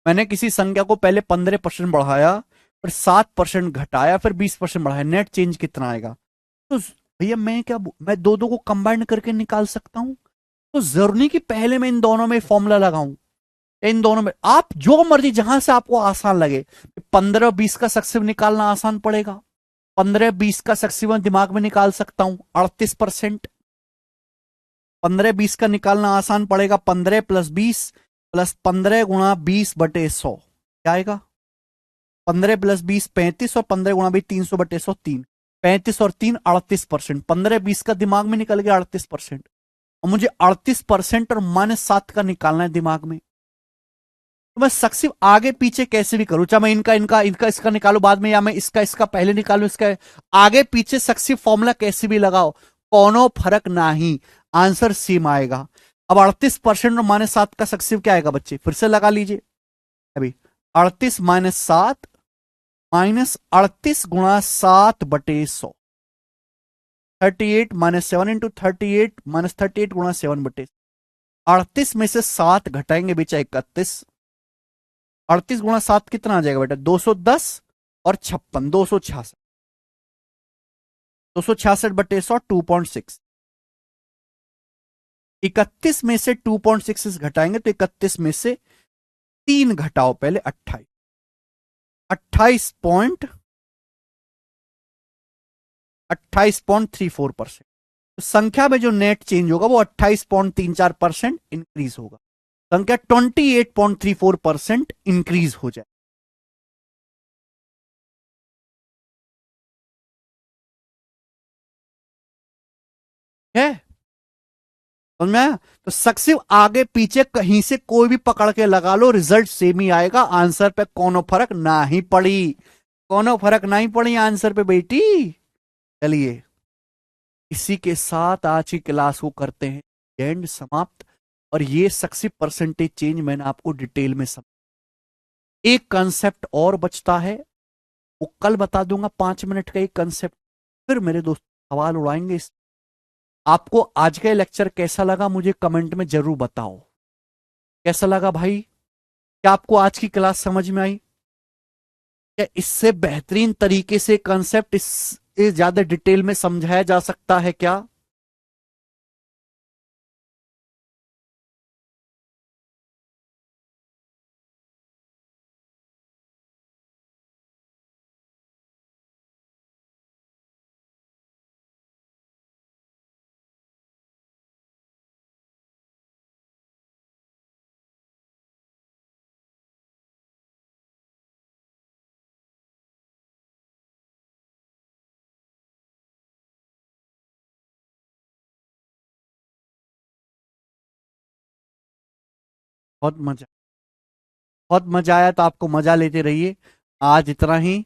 मैंने किसी संख्या को पहले 15% बढ़ाया, फिर 7% घटाया, फिर 20% बढ़ाया, नेट चेंज कितना आएगा? तो भैया मैं क्या, मैं दो दो को कंबाइन करके निकाल सकता हूं। तो जरूरी नहीं कि पहले मैं इन दोनों में फॉर्मूला लगाऊं, इन दोनों में आप जो मर्जी जहां से आपको आसान लगे। 15-20 का सक्सेसिव निकालना आसान पड़ेगा, 15-20 का सक्सेसिव दिमाग में निकाल सकता हूं 38%। 15-20 का निकालना आसान पड़ेगा, 15+20+15 × 20/100 क्या आएगा? 15+20 35 और 15 × 20 300/100 3। 35 और 3 38%। 15-20 का दिमाग में निकल गया 38%। और मुझे 38% और -7 का निकालना है दिमाग में। तो मैं सक्सेसिव आगे पीछे कैसे भी करूं, चाहे मैं इनका इनका इनका इसका निकालू बाद में, या मैं इसका इसका पहले निकालू, इसका आगे पीछे सक्सेसिव फॉर्मूला कैसे भी लगाओ, कोनो फर्क नहीं, आंसर सेम आएगा। अब 38% और -7 का सक्सेसिव क्या आएगा बच्चे, फिर से लगा लीजिए अभी। 38-7 -38 × 7/100। 38 -7 × 38 -38 × 7/100। 38 में से 7 घटाएंगे बेचा 31। 38 × 7 कितना आ जाएगा बेटा? 210 और 56, 266। 266/100 2.6। 31 में से 2.6 घटाएंगे तो 31 में से 3 घटाओ पहले, 28। 28.34%। तो संख्या में जो नेट चेंज होगा वो 28.34% इंक्रीज होगा। संख्या 28.34% इंक्रीज हो जाए। है समझ में आया? तो सक्सेसिव आगे पीछे कहीं से कोई भी पकड़ के लगा लो, रिजल्ट सेम ही आएगा, आंसर पे कोनो फर्क ना ही पड़ी, कोनो फर्क नहीं पड़ी आंसर पे बेटी। चलिए इसी के साथ आज की क्लास को करते हैं एंड समाप्त। और ये सक्सेसिव परसेंटेज चेंज मैंने आपको डिटेल में समझ, एक कंसेप्ट और बचता है वो कल बता दूंगा, 5 मिनट का एक कंसेप्ट, फिर मेरे दोस्त सवाल उड़ाएंगे इस। आपको आज का लेक्चर कैसा लगा मुझे कमेंट में जरूर बताओ, कैसा लगा भाई? क्या आपको आज की क्लास समझ में आई? क्या इससे बेहतरीन तरीके से कंसेप्ट इस ज्यादा डिटेल में समझाया जा सकता है क्या? बहुत मजा, बहुत मजा आया, तो आपको मजा लेते रहिए। आज इतना ही।